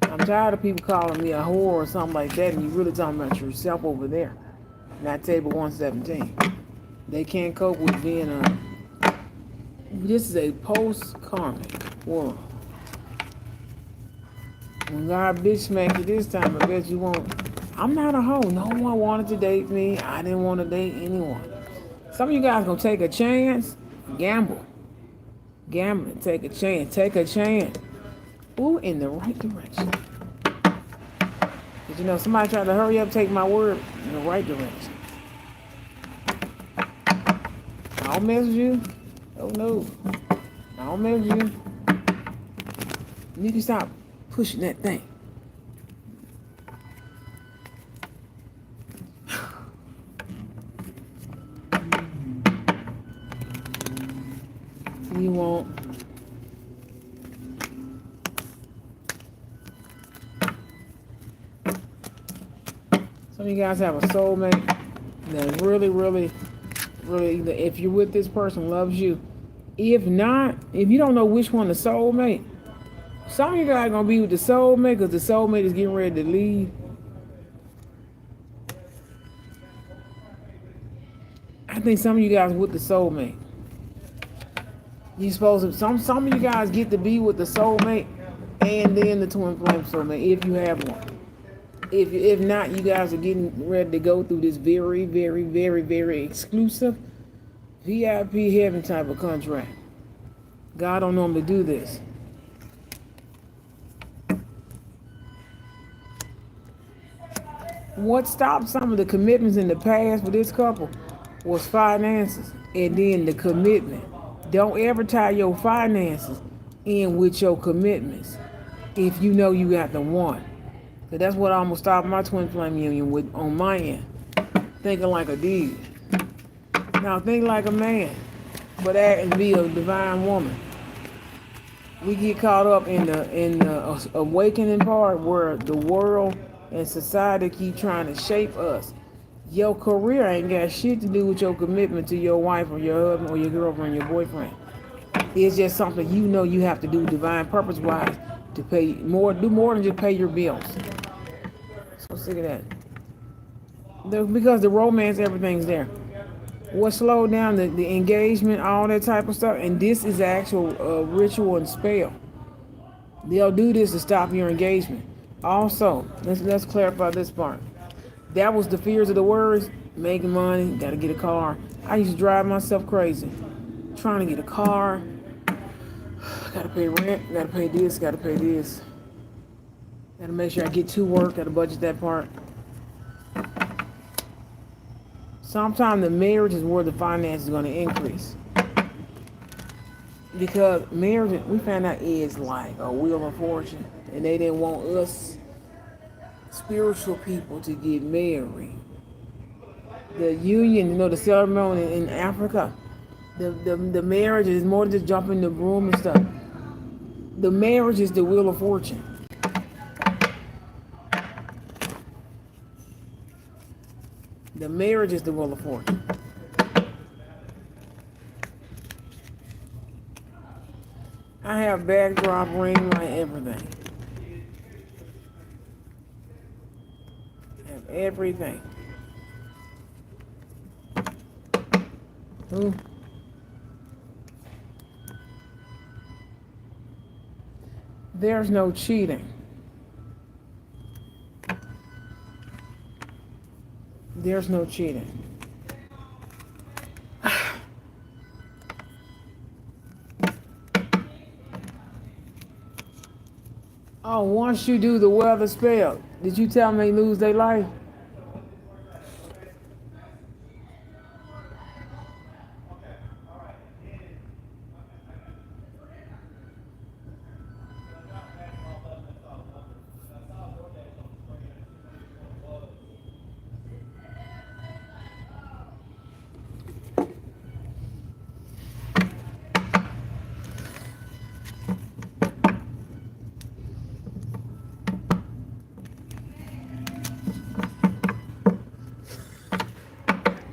I'm tired of people calling me a whore or something like that, and you really talking about yourself over there. Not table 117. They can't cope with being this is a post-karmic world. When God bitch smacked you this time, I bet you won't. I'm not a hoe. No one wanted to date me. I didn't want to date anyone. Some of you guys gonna take a chance, gamble. Gambling, take a chance. Ooh, in the right direction. But you know, somebody tried to hurry up, take my word in the right direction. I don't mess with you. Oh no. I don't mess with you. You need to stop pushing that thing. You won't. Some of you guys have a soulmate that really, if you're with this person, loves you. If not, if you don't know which one the soulmate, some of you guys are going to be with the soulmate because the soulmate is getting ready to leave. I think some of you guys are with the soulmate. You supposed to, some of you guys get to be with the soulmate and then the twin flame soulmate if you have one. If not, you guys are getting ready to go through this very, very, very, very exclusive VIP heaven type of contract. God don't normally do this. What stopped some of the commitments in the past for this couple was finances and then the commitment. Don't ever tie your finances in with your commitments if you know you got the one. Because that's what I'm going to stop my twin flame union with on my end. Thinking like a dude. Now think like a man, but act and be a divine woman. We get caught up in the awakening part where the world and society keep trying to shape us. Your career ain't got shit to do with your commitment to your wife or your husband or your girlfriend or your boyfriend. It's just something you know you have to do divine purpose wise to pay more, do more than just pay your bills. So sick of that. Because the romance, everything's there. What slowed down the engagement, all that type of stuff, and this is actual ritual and spell. They'll do this to stop your engagement. Also, let's clarify this part. That was the fears of the words. Making money, gotta get a car. I used to drive myself crazy. Trying to get a car. Gotta pay rent, gotta pay this, gotta pay this. Gotta make sure I get to work, gotta budget that part. Sometimes the marriage is where the finance is gonna increase. Because marriage, we found out, is like a wheel of fortune. And they didn't want us spiritual people to get married. The union, the ceremony in Africa, the marriage is more than just jumping the broom and stuff. The marriage is the wheel of fortune. The marriage is the wheel of fortune. I have backdrop, ring light, everything. I have everything. Ooh. There's no cheating. There's no cheating. Oh, once you do the weather spell, did you tell them they lose their life?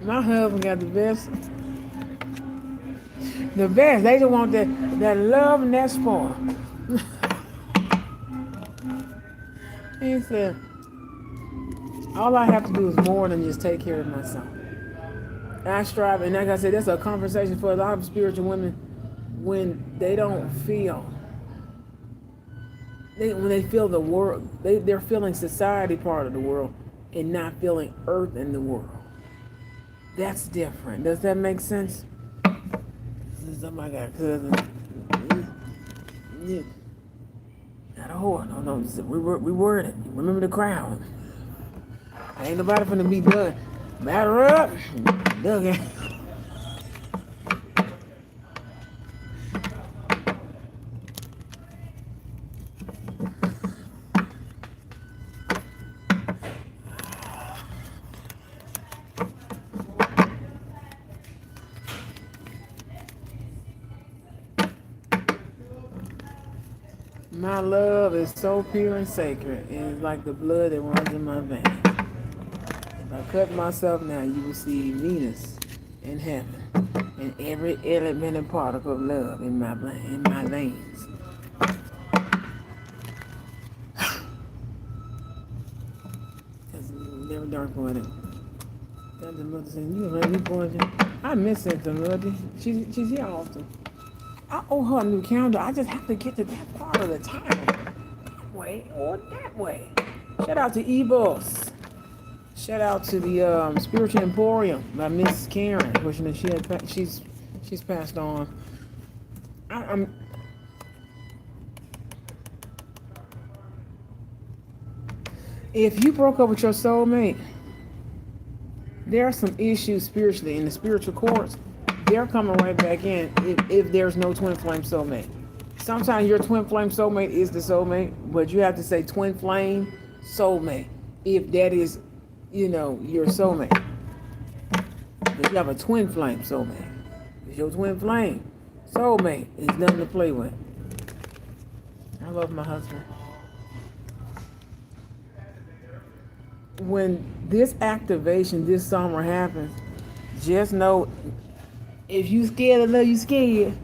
My husband got the best. The best. They just want that love and that spoil. He said, all I have to do is more than just take care of myself. And I strive, and like I said, that's a conversation for a lot of spiritual women when they don't feel. When they feel the world, they're feeling society part of the world and not feeling earth in the world. That's different. Does that make sense? Somebody got a cousin. Yeah. Not a whore. No. We word it. Remember the crowd. Ain't nobody finna be dug. Batter up. Dug it. My love is so pure and sacred. It's like the blood that runs in my veins. If I cut myself now, you will see Venus in heaven and every element and particle of love in my veins. That's never dark poetic. That's the mother saying, you really poison. I miss it, the mother. She's here often. I owe her a new calendar. I just have to get to that part of the time. That way or that way. Shout out to E-Boss. Shout out to the Spiritual Emporium by Miss Karen. Wishing that she's passed on. If you broke up with your soulmate, there are some issues spiritually in the spiritual courts. They're coming right back in if there's no twin flame soulmate. Sometimes your twin flame soulmate is the soulmate, but you have to say twin flame soulmate if that is, your soulmate. If you have a twin flame soulmate, it's your twin flame soulmate is nothing to play with. I love my husband. When this activation this summer happens, just know if you scared of love, you scared.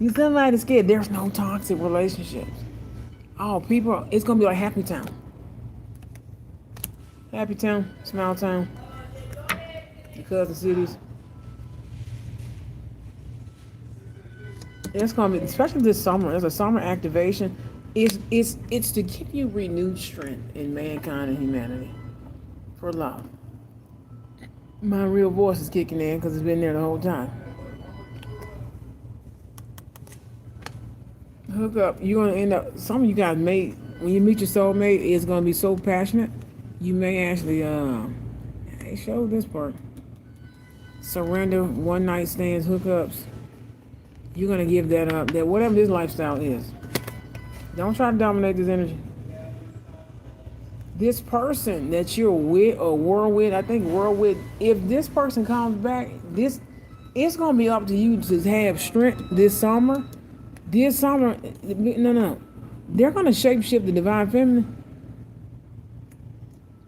You somebody scared. There's no toxic relationships. Oh, people, it's gonna be like Happy Town. Happy Town, Smile Town, the cousin cities. It's gonna be, especially this summer. There's a summer activation. It's to give you renewed strength in mankind and humanity for love. My real voice is kicking in because it's been there the whole time. Hook up. You're gonna end up. Some of you guys may, when you meet your soulmate, it's gonna be so passionate. You may actually hey, show this part. Surrender, one night stands, hookups. You're gonna give that up. That whatever this lifestyle is. Don't try to dominate this energy. This person that you're with or were with, I think were with, if this person comes back, it's gonna be up to you to have strength this summer. This summer, no. They're gonna shapeshift the divine feminine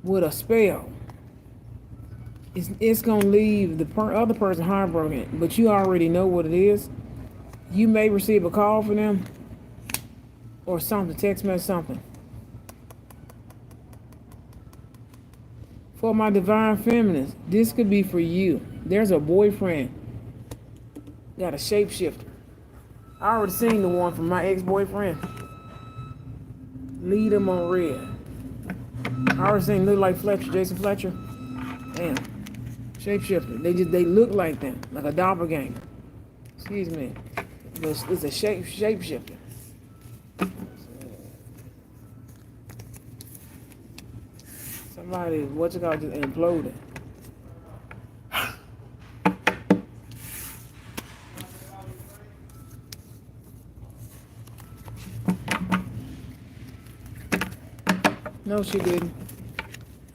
with a spell. It's gonna leave the other person heartbroken, but you already know what it is. You may receive a call from them or something, text message, something. For my divine feminines, this could be for you. There's a boyfriend, got a shapeshifter. I already seen the one from my ex-boyfriend. Lead him on red. I already seen look like Fletcher, Jason Fletcher. Damn. Shapeshifter. They look like them, like a doppelganger. Excuse me. It's a shapeshifter. Somebody, what's it called, just imploded. No, she didn't.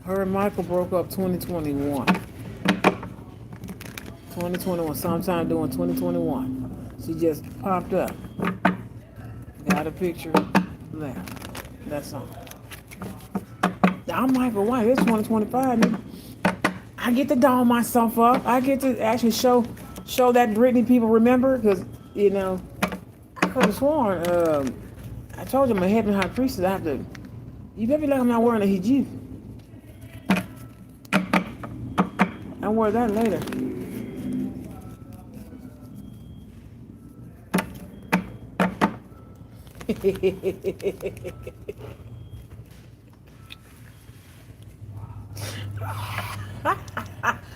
Her and Michael broke up 2021. 2021, sometime during 2021. She just popped up. Got a picture, left. That's all. I'm Michael White. It's 2025. Nigga. I get to doll myself up. I get to actually show that Britney people remember, because, you know, I could have sworn, I told you I'm a heaven high priestess. I have to, you better be like I'm not wearing a hijab. I'll wear that later.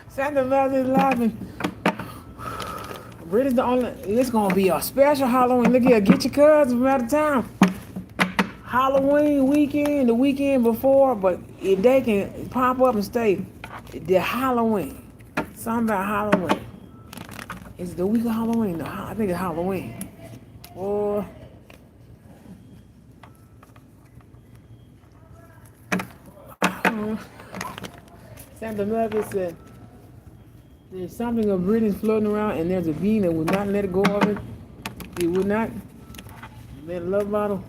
Santa Claus is laughing. Britta's the only. It's gonna be a special Halloween. Look here, get your cousins from out of town. Halloween weekend, the weekend before, but if they can pop up and stay, the Halloween. Something about Halloween. Is it the week of Halloween? No, I think it's Halloween. Or Santa Claus said there's something of British floating around, and there's a being that would not let it go of it. It would not. That love bottle.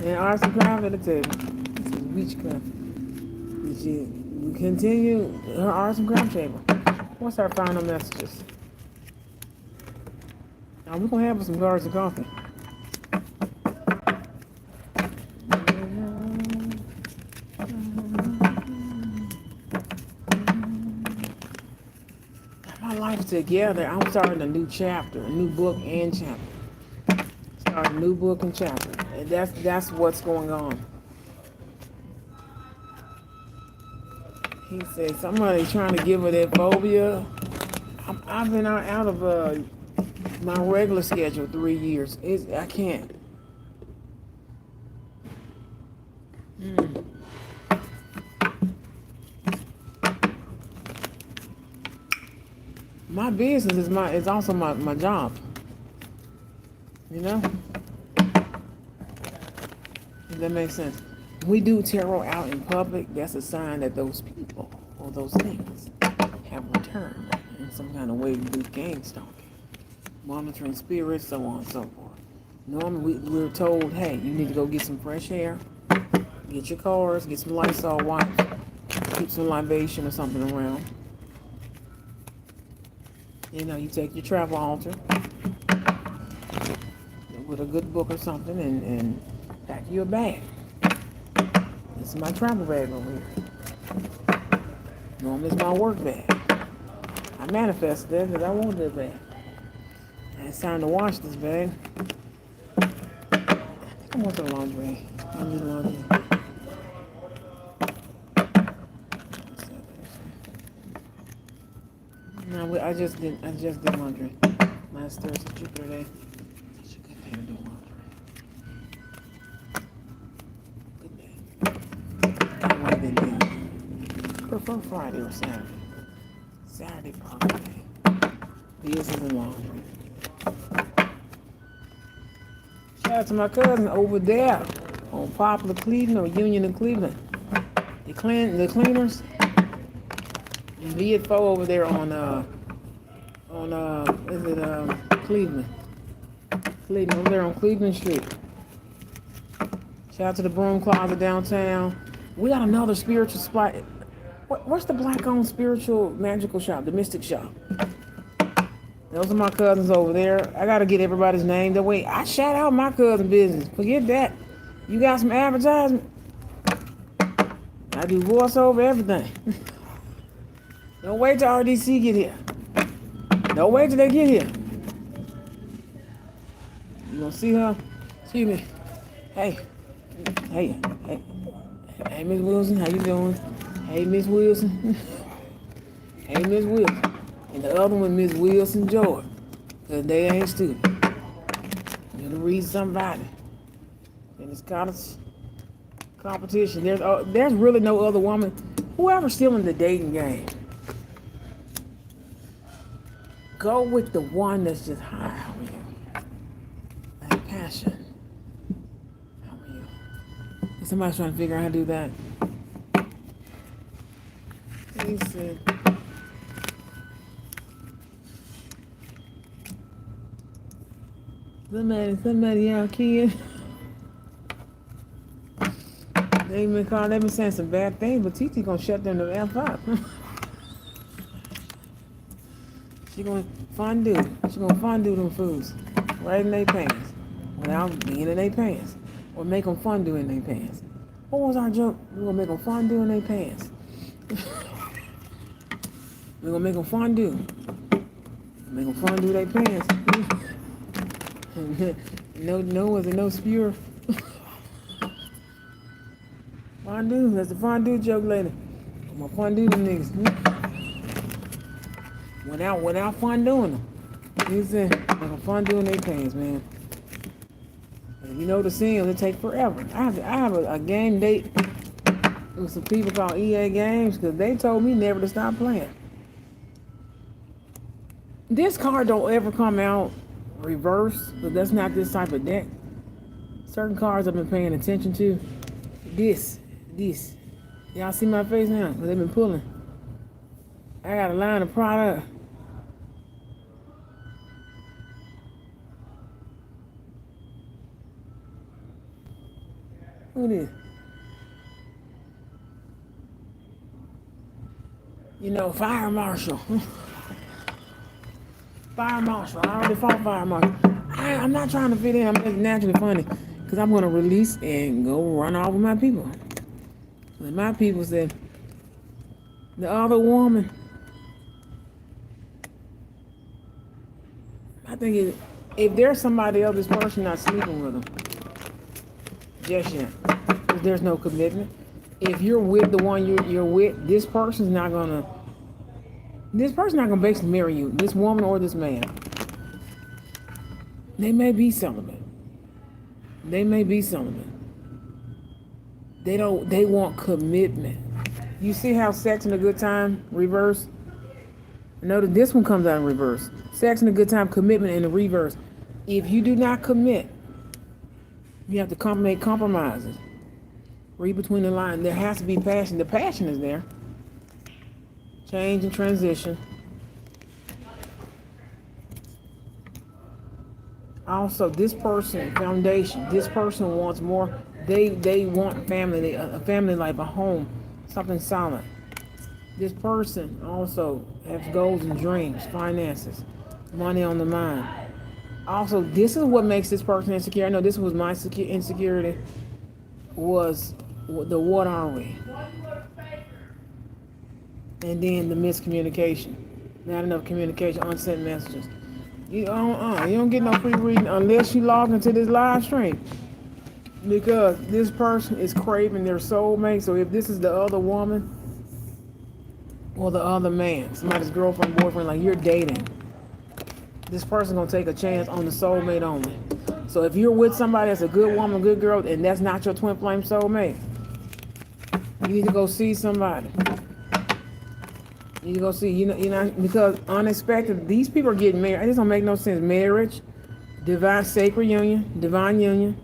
And arts and crafts at the table. This is witchcraft. We continue her arts and craft table. What's our final messages? Now we're gonna have some cards of coffee. My life's together. I'm starting a new chapter, a new book and chapter. Start a new book and chapter. And that's what's going on. He said somebody trying to give her that phobia. I've been out of my regular schedule 3 years. I can't. My business is also my job. You know? If that makes sense. When we do tarot out in public, that's a sign that those people or those things have returned in some kind of way to do gang stalking, monitoring spirits, so on and so forth. Normally we're told, hey, you need to go get some fresh air, get your cars, get some Lysol wipes, keep some libation or something around. You know, you take your travel altar with a good book or something and pack you a bag. This is my travel bag over here. Normally it's my work bag. I manifested that because I want that bag. And it's time to wash this bag. I think I want the laundry. I need laundry. No, I just did laundry. Last Thursday, Jupiter Day. Such a good day to do laundry. Good day. I might have been prefer Friday or Saturday. Saturday probably. Business and laundry. Shout out to my cousin over there on Poplar Cleveland or Union in Cleveland. The cleaners. V4 over there on Cleveland. Cleveland over there on Cleveland Street. Shout out to the Broom Closet downtown. We got another spiritual spot. What's the black-owned spiritual magical shop? The Mystic Shop. Those are my cousins over there. I gotta get everybody's name. That way, I shout out my cousin business. Forget that. You got some advertisement? I do voiceover, everything. Don't wait till RDC get here. Don't wait till they get here. You gonna see her? Excuse me. Hey, Miss Wilson, how you doing? Hey, Miss Wilson. Hey, Miss Wilson. And the other one, Miss Wilson George. Because they ain't stupid. You gotta read somebody. And it's Goddess Competition. There's really no other woman. Whoever's still in the dating game, go with the one that's just, hi, how are you? Like passion. How are you? And somebody's trying to figure out how to do that. He said, somebody out kid. They've been saying some bad things, but TT gonna shut them the F up. She gonna fondue them foods right in their pants without being in their pants, or make them fondue in their pants. What was our joke? We're gonna make them fondue in their pants. We're gonna make them fondue. Make them fondue their pants. no spewer. Fondue, that's the fondue joke later. I'm gonna fondue them niggas. Without fonduing them. You said, I'm gonna fondue in their pants, man. And you know the scenes, it take forever. I have a game date with some people called EA Games because they told me never to stop playing. This card don't ever come out reverse, but that's not this type of deck. Certain cards I've been paying attention to. This. Y'all see my face now? Because they've been pulling. I got a line of product. Who this? You know, Fire Marshal. Fire Marshal. I already fought Fire Marshal. I'm not trying to fit in. I'm just naturally funny. Because I'm going to release and go run off with my people. And my people said, the other woman, I think if there's somebody else, this person not sleeping with them. Just yet. There's no commitment. If you're with the one you're with, this person's not gonna basically marry you, this woman or this man. They may be celibate. They want commitment. You see how sex and a good time reverse? Notice this one comes out in reverse. Sex and a good time, commitment in the reverse. If you do not commit, you have to make compromises. Read between the lines. There has to be passion. The passion is there. Change and transition. Also, this person, foundation, this person wants more. They want family, a family life, a home, something solid. This person also has goals and dreams, finances, money on the mind. Also, this is what makes this person insecure. I know this was my insecurity, was the what are we? And then the miscommunication. Not enough communication, unsent messages. You don't get no free reading unless you log into this live stream. Because this person is craving their soulmate. So if this is the other woman or the other man, somebody's girlfriend, boyfriend, like you're dating, this person gonna take a chance on the soulmate only. So if you're with somebody that's a good woman, good girl, and that's not your twin flame soulmate, you need to go see somebody. You need to go see, because unexpected, these people are getting married. This don't make no sense. Marriage, divine, sacred union, divine union.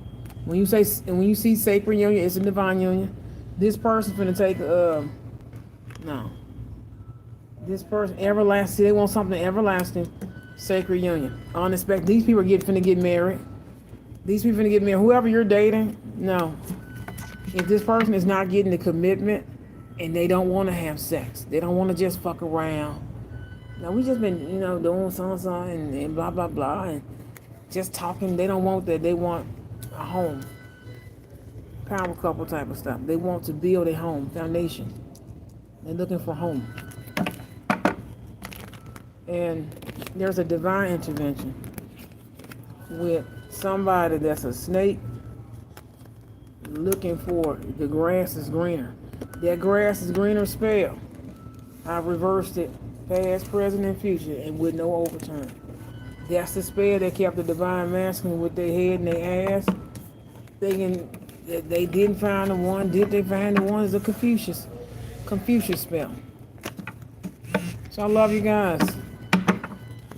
When you see sacred union, it's a divine union. This person's gonna take no. This person everlasting. They want something everlasting. Sacred union. Unexpected. These people are finna get married. These people finna get married. Whoever you're dating, no. If this person is not getting the commitment and they don't want to have sex, they don't want to just fuck around. Now we just been doing something and blah blah blah and just talking. They don't want that. They want a home. Power couple type of stuff. They want to build a home foundation. They're looking for home. And there's a divine intervention with somebody that's a snake looking for the grass is greener. That grass is greener spell. I reversed it past, present, and future, and with no overturn. That's the spell that kept the divine masculine with their head and their ass, thinking that they didn't find the one. Did they find the one? Is a Confucius spell. So I love you guys.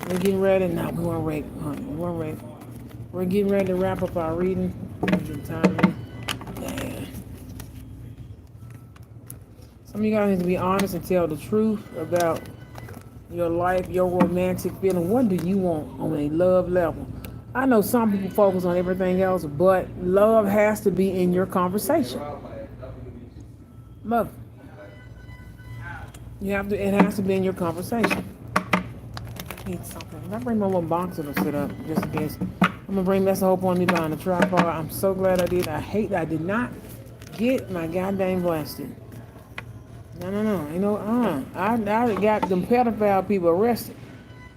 We're getting ready now. We're ready. We're getting ready to wrap up our reading. Some of you guys need to be honest and tell the truth about your life, your romantic feeling. What do you want on a love level? I know some people focus on everything else, but love has to be in your conversation. Love. It has to be in your conversation. Need something. If I bring my little box, it'll sit up just in case. That's the whole point of me buying the tripod. I'm so glad I did. I hate that I did not get my goddamn blasted. No. I got them pedophile people arrested.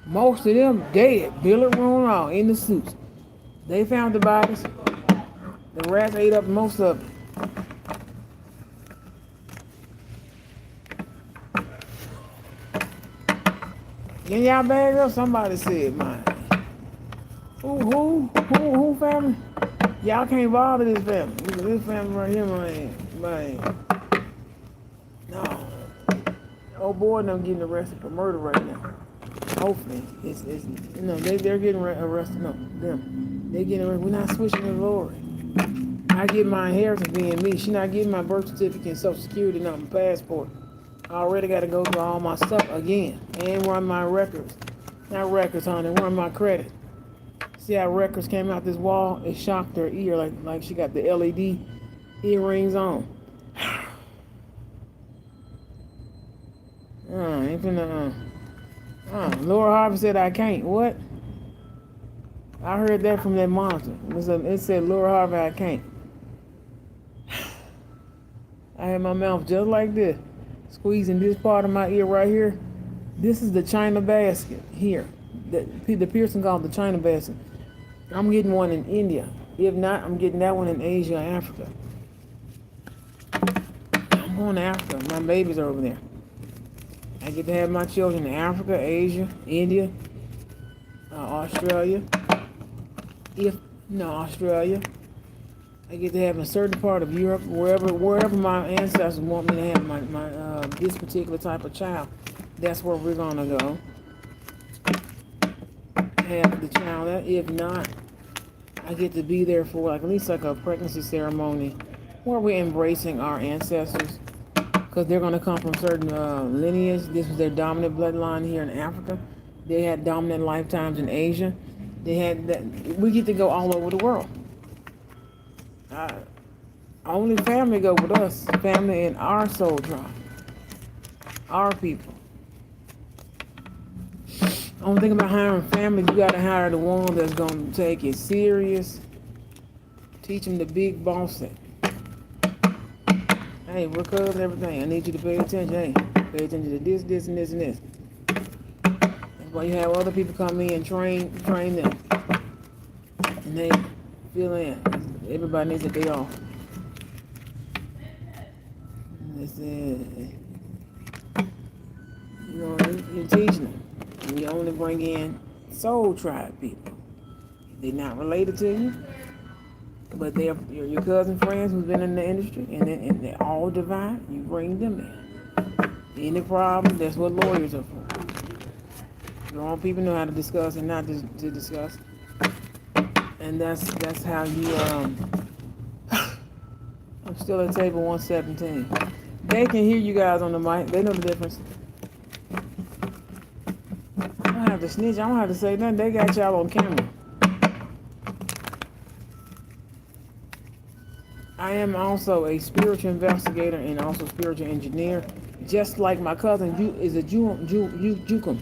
Most of them dead. Billet room all in the suits. They found the bodies. The rats ate up most of it. Get y'all bags up? Somebody said mine. Who family? Y'all can't bother this family. This family right here, man. No. Old boy them getting arrested for murder right now. Hopefully. They're getting arrested. No, them. They getting arrested. We're not switching the glory. I get my inheritance being me. She not getting my birth certificate and social security, not my passport. I already got to go through all my stuff again and run my records. Not records, honey. Run my credit. See how records came out this wall? It shocked her ear like she got the LED earrings on. Laura Harvey said I can't. What? I heard that from that monitor. It said Laura Harvey I can't. I had my mouth just like this. Squeezing this part of my ear right here. This is the China basket here. The Pearson called the China basket. I'm getting one in India. If not, I'm getting that one in Asia or Africa. I'm going to Africa. My babies are over there. I get to have my children in Africa, Asia, India, Australia. Australia. I get to have in a certain part of Europe, wherever my ancestors want me to have my this particular type of child. That's where we're gonna go. Have the child there. If not, I get to be there for at least like a pregnancy ceremony where we're embracing our ancestors, because they're gonna come from certain lineage. This was their dominant bloodline here in Africa. They had dominant lifetimes in Asia. They had that. We get to go all over the world. Only family go with us. Family in our soul tribe. Our people. Only thing about hiring families, you gotta hire the one that's gonna take it serious. Teach them the big boss thing. Hey, we're covering everything. I need you to pay attention. Hey, pay attention to this, this, and this, and this. That's why you have other people come in and train them. And they fill in. Everybody needs a day off. It's, you're teaching them. And you only bring in soul tribe people. They're not related to you, but they're your cousin friends who've been in the industry, and they're all divine. You bring them in. Any problem, that's what lawyers are for. Normal people know how to discuss and not to discuss. And that's how you I'm still at table 117. They can hear you guys on the mic. They know the difference. I don't have to snitch. I don't have to say nothing. They got y'all on camera. I am also a spiritual investigator and also spiritual engineer. Just like my cousin is a Jukum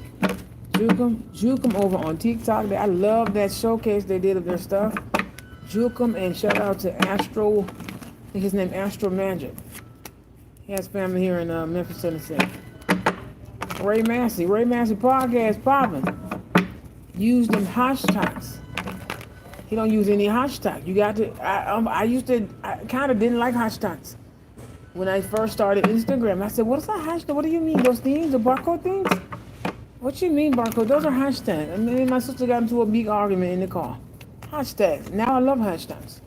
over on TikTok. I love that showcase they did of their stuff. Jukum, and shout out to Astro. I think his name Astro Magic. He has family here in Memphis, Tennessee. Ray Massey podcast popping. Use them hashtags. He don't use any hashtag. You got to. I kind of didn't like hashtags when I first started Instagram. I said, "What's that hashtag? What do you mean? Those things, the barcode things? What you mean barcode? Those are hashtags." And me and my sister got into a big argument in the car. Hashtags. Now I love hashtags.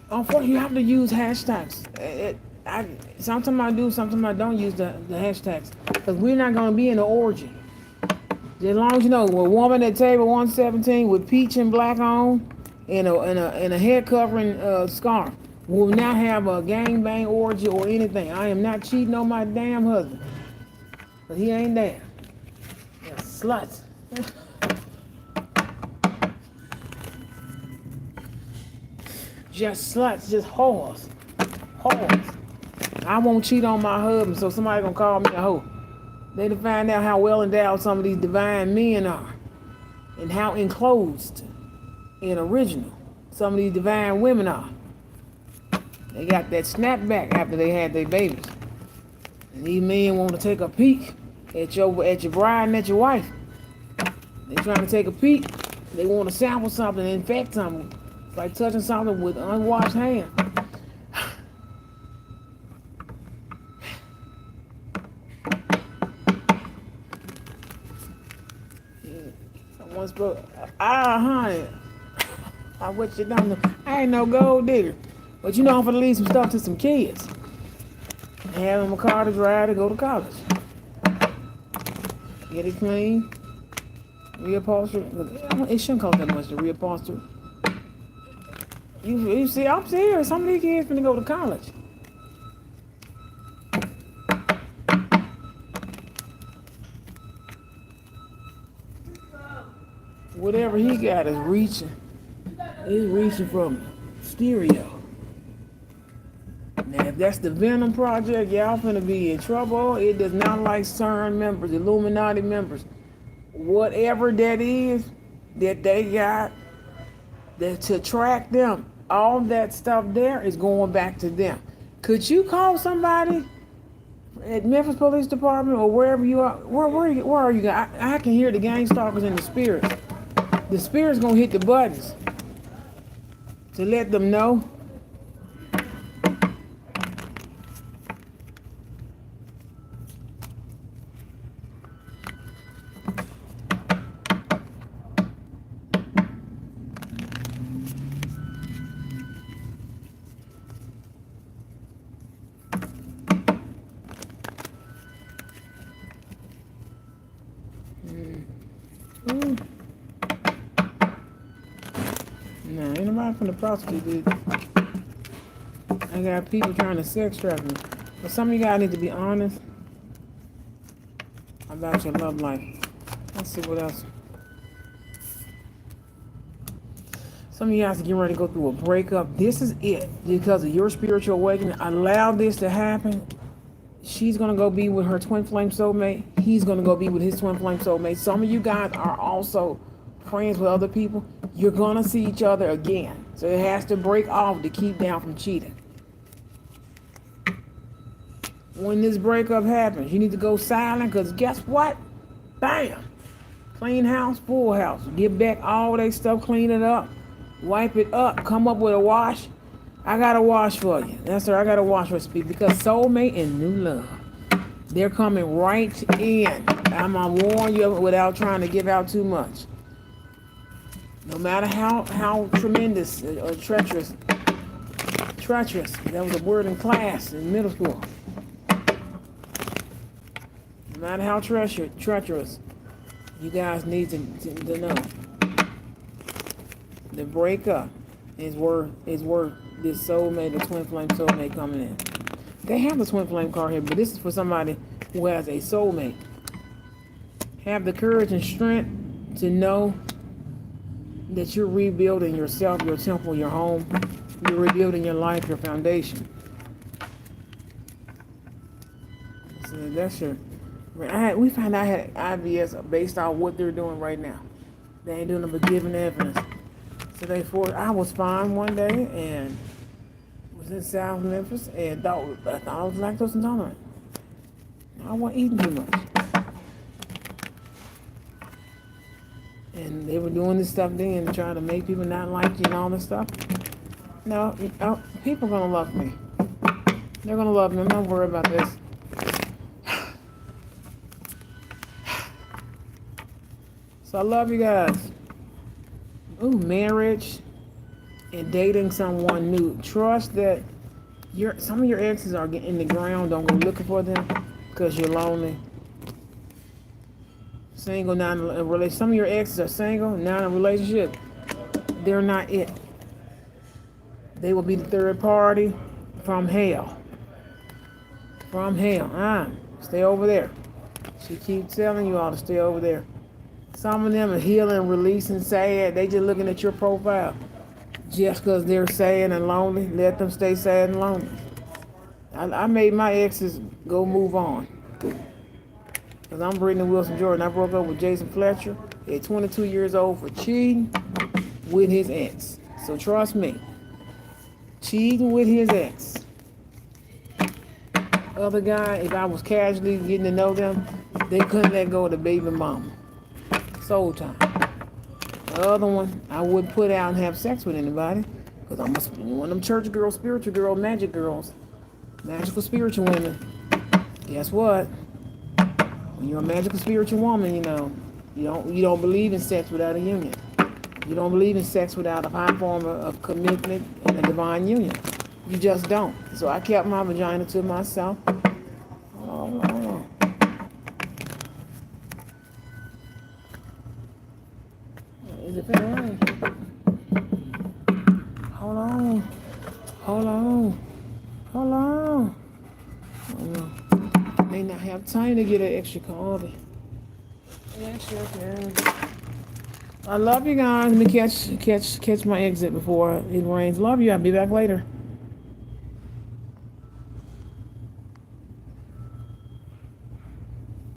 Unfortunately, you have to use hashtags. Sometimes I do, sometimes I don't use the hashtags, because we're not going to be in the orgy. As long as you know, a woman at table 117 with peach and black on and a head covering scarf will not have a gangbang orgy or anything. I am not cheating on my damn husband, but he ain't there. Yeah, sluts. Just sluts, just whores. I won't cheat on my husband, so somebody gonna call me a hoe. They to find out how well endowed some of these divine men are, and how enclosed and original some of these divine women are. They got that snapback after they had their babies. And these men want to take a peek at your bride and at your wife. They trying to take a peek. They want to sample something and infect something. It's like touching something with unwashed hands. Honey, I wish you don't know. I ain't no gold digger, but you know I'm gonna leave some stuff to some kids and have them a car to drive to go to college. Get it clean, reupholster. It shouldn't cost that much to reupholster. You see, I'm serious. Some of these kids gonna go to college. Whatever he got is reaching. He's reaching from stereo. Now, if that's the Venom Project, y'all finna be in trouble. It does not like CERN members, Illuminati members. Whatever that is that they got that to track them, all that stuff there is going back to them. Could you call somebody at Memphis Police Department or wherever you are? Where are you? I can hear the gang stalkers and the spirits. The spirit's gonna hit the buttons to let them know. Nah, ain't nobody from the prostitute, dude. I got people trying to sex trap me. But some of you guys need to be honest about your love life. Let's see what else. Some of you guys are getting ready to go through a breakup. This is it. Because of your spiritual awakening, allow this to happen. She's gonna go be with her twin flame soulmate. He's gonna go be with his twin flame soulmate. Some of you guys are also friends with other people. You're gonna see each other again. So it has to break off to keep down from cheating. When this breakup happens, you need to go silent, because guess what? Bam! Clean house, full house. Get back all that stuff, clean it up, wipe it up, come up with a wash. I got a wash for you. Yes, sir, I got a wash recipe, because soulmate and new love, they're coming right in. I'm gonna warn you without trying to give out too much. No matter how tremendous or treacherous, that was a word in class in middle school. No matter how treacherous, you guys need to know the breakup is worth this soulmate or twin flame soulmate coming in. They have a twin flame card here, but this is for somebody who has a soulmate. Have the courage and strength to know that you're rebuilding yourself, your temple, your home. You're rebuilding your life, your foundation. So that's your. We found out I had IBS based on what they're doing right now. They ain't doing but giving evidence. So I was fine one day and was in South Memphis and thought I was lactose intolerant. I wasn't eating too much. And they were doing this stuff then to try to make people not like you and all this stuff. No, people are gonna love me. They're gonna love me. I'm not worried about this. So I love you guys. Ooh, marriage and dating someone new. Trust that some of your exes are in the ground. Don't go looking for them because you're lonely. Single, not in a relationship. Some of your exes are single, not in a relationship. They're not it. They will be the third party from hell. From hell. Stay over there. She keeps telling you all to stay over there. Some of them are healing, releasing, sad. They just looking at your profile. Just because they're sad and lonely, let them stay sad and lonely. I made my exes go move on. Because I'm Brittany Wilson Jordan. I broke up with Jason Fletcher at 22 years old for cheating with his ex. So trust me. Cheating with his ex. Other guy, if I was casually getting to know them, they couldn't let go of the baby mama. Soul time. The other one, I wouldn't put out and have sex with anybody, because I'm one of them church girls, spiritual girls, magic girls, magical spiritual women. Guess what? When you're a magical spiritual woman, you don't believe in sex without a union. You don't believe in sex without a high form of commitment and a divine union. You just don't. So I kept my vagina to myself. Hold on. Is it finna rain? Hold on. May not have time to get an extra coffee. Yeah. I love you guys. Let me catch my exit before it rains. Love you. I'll be back later.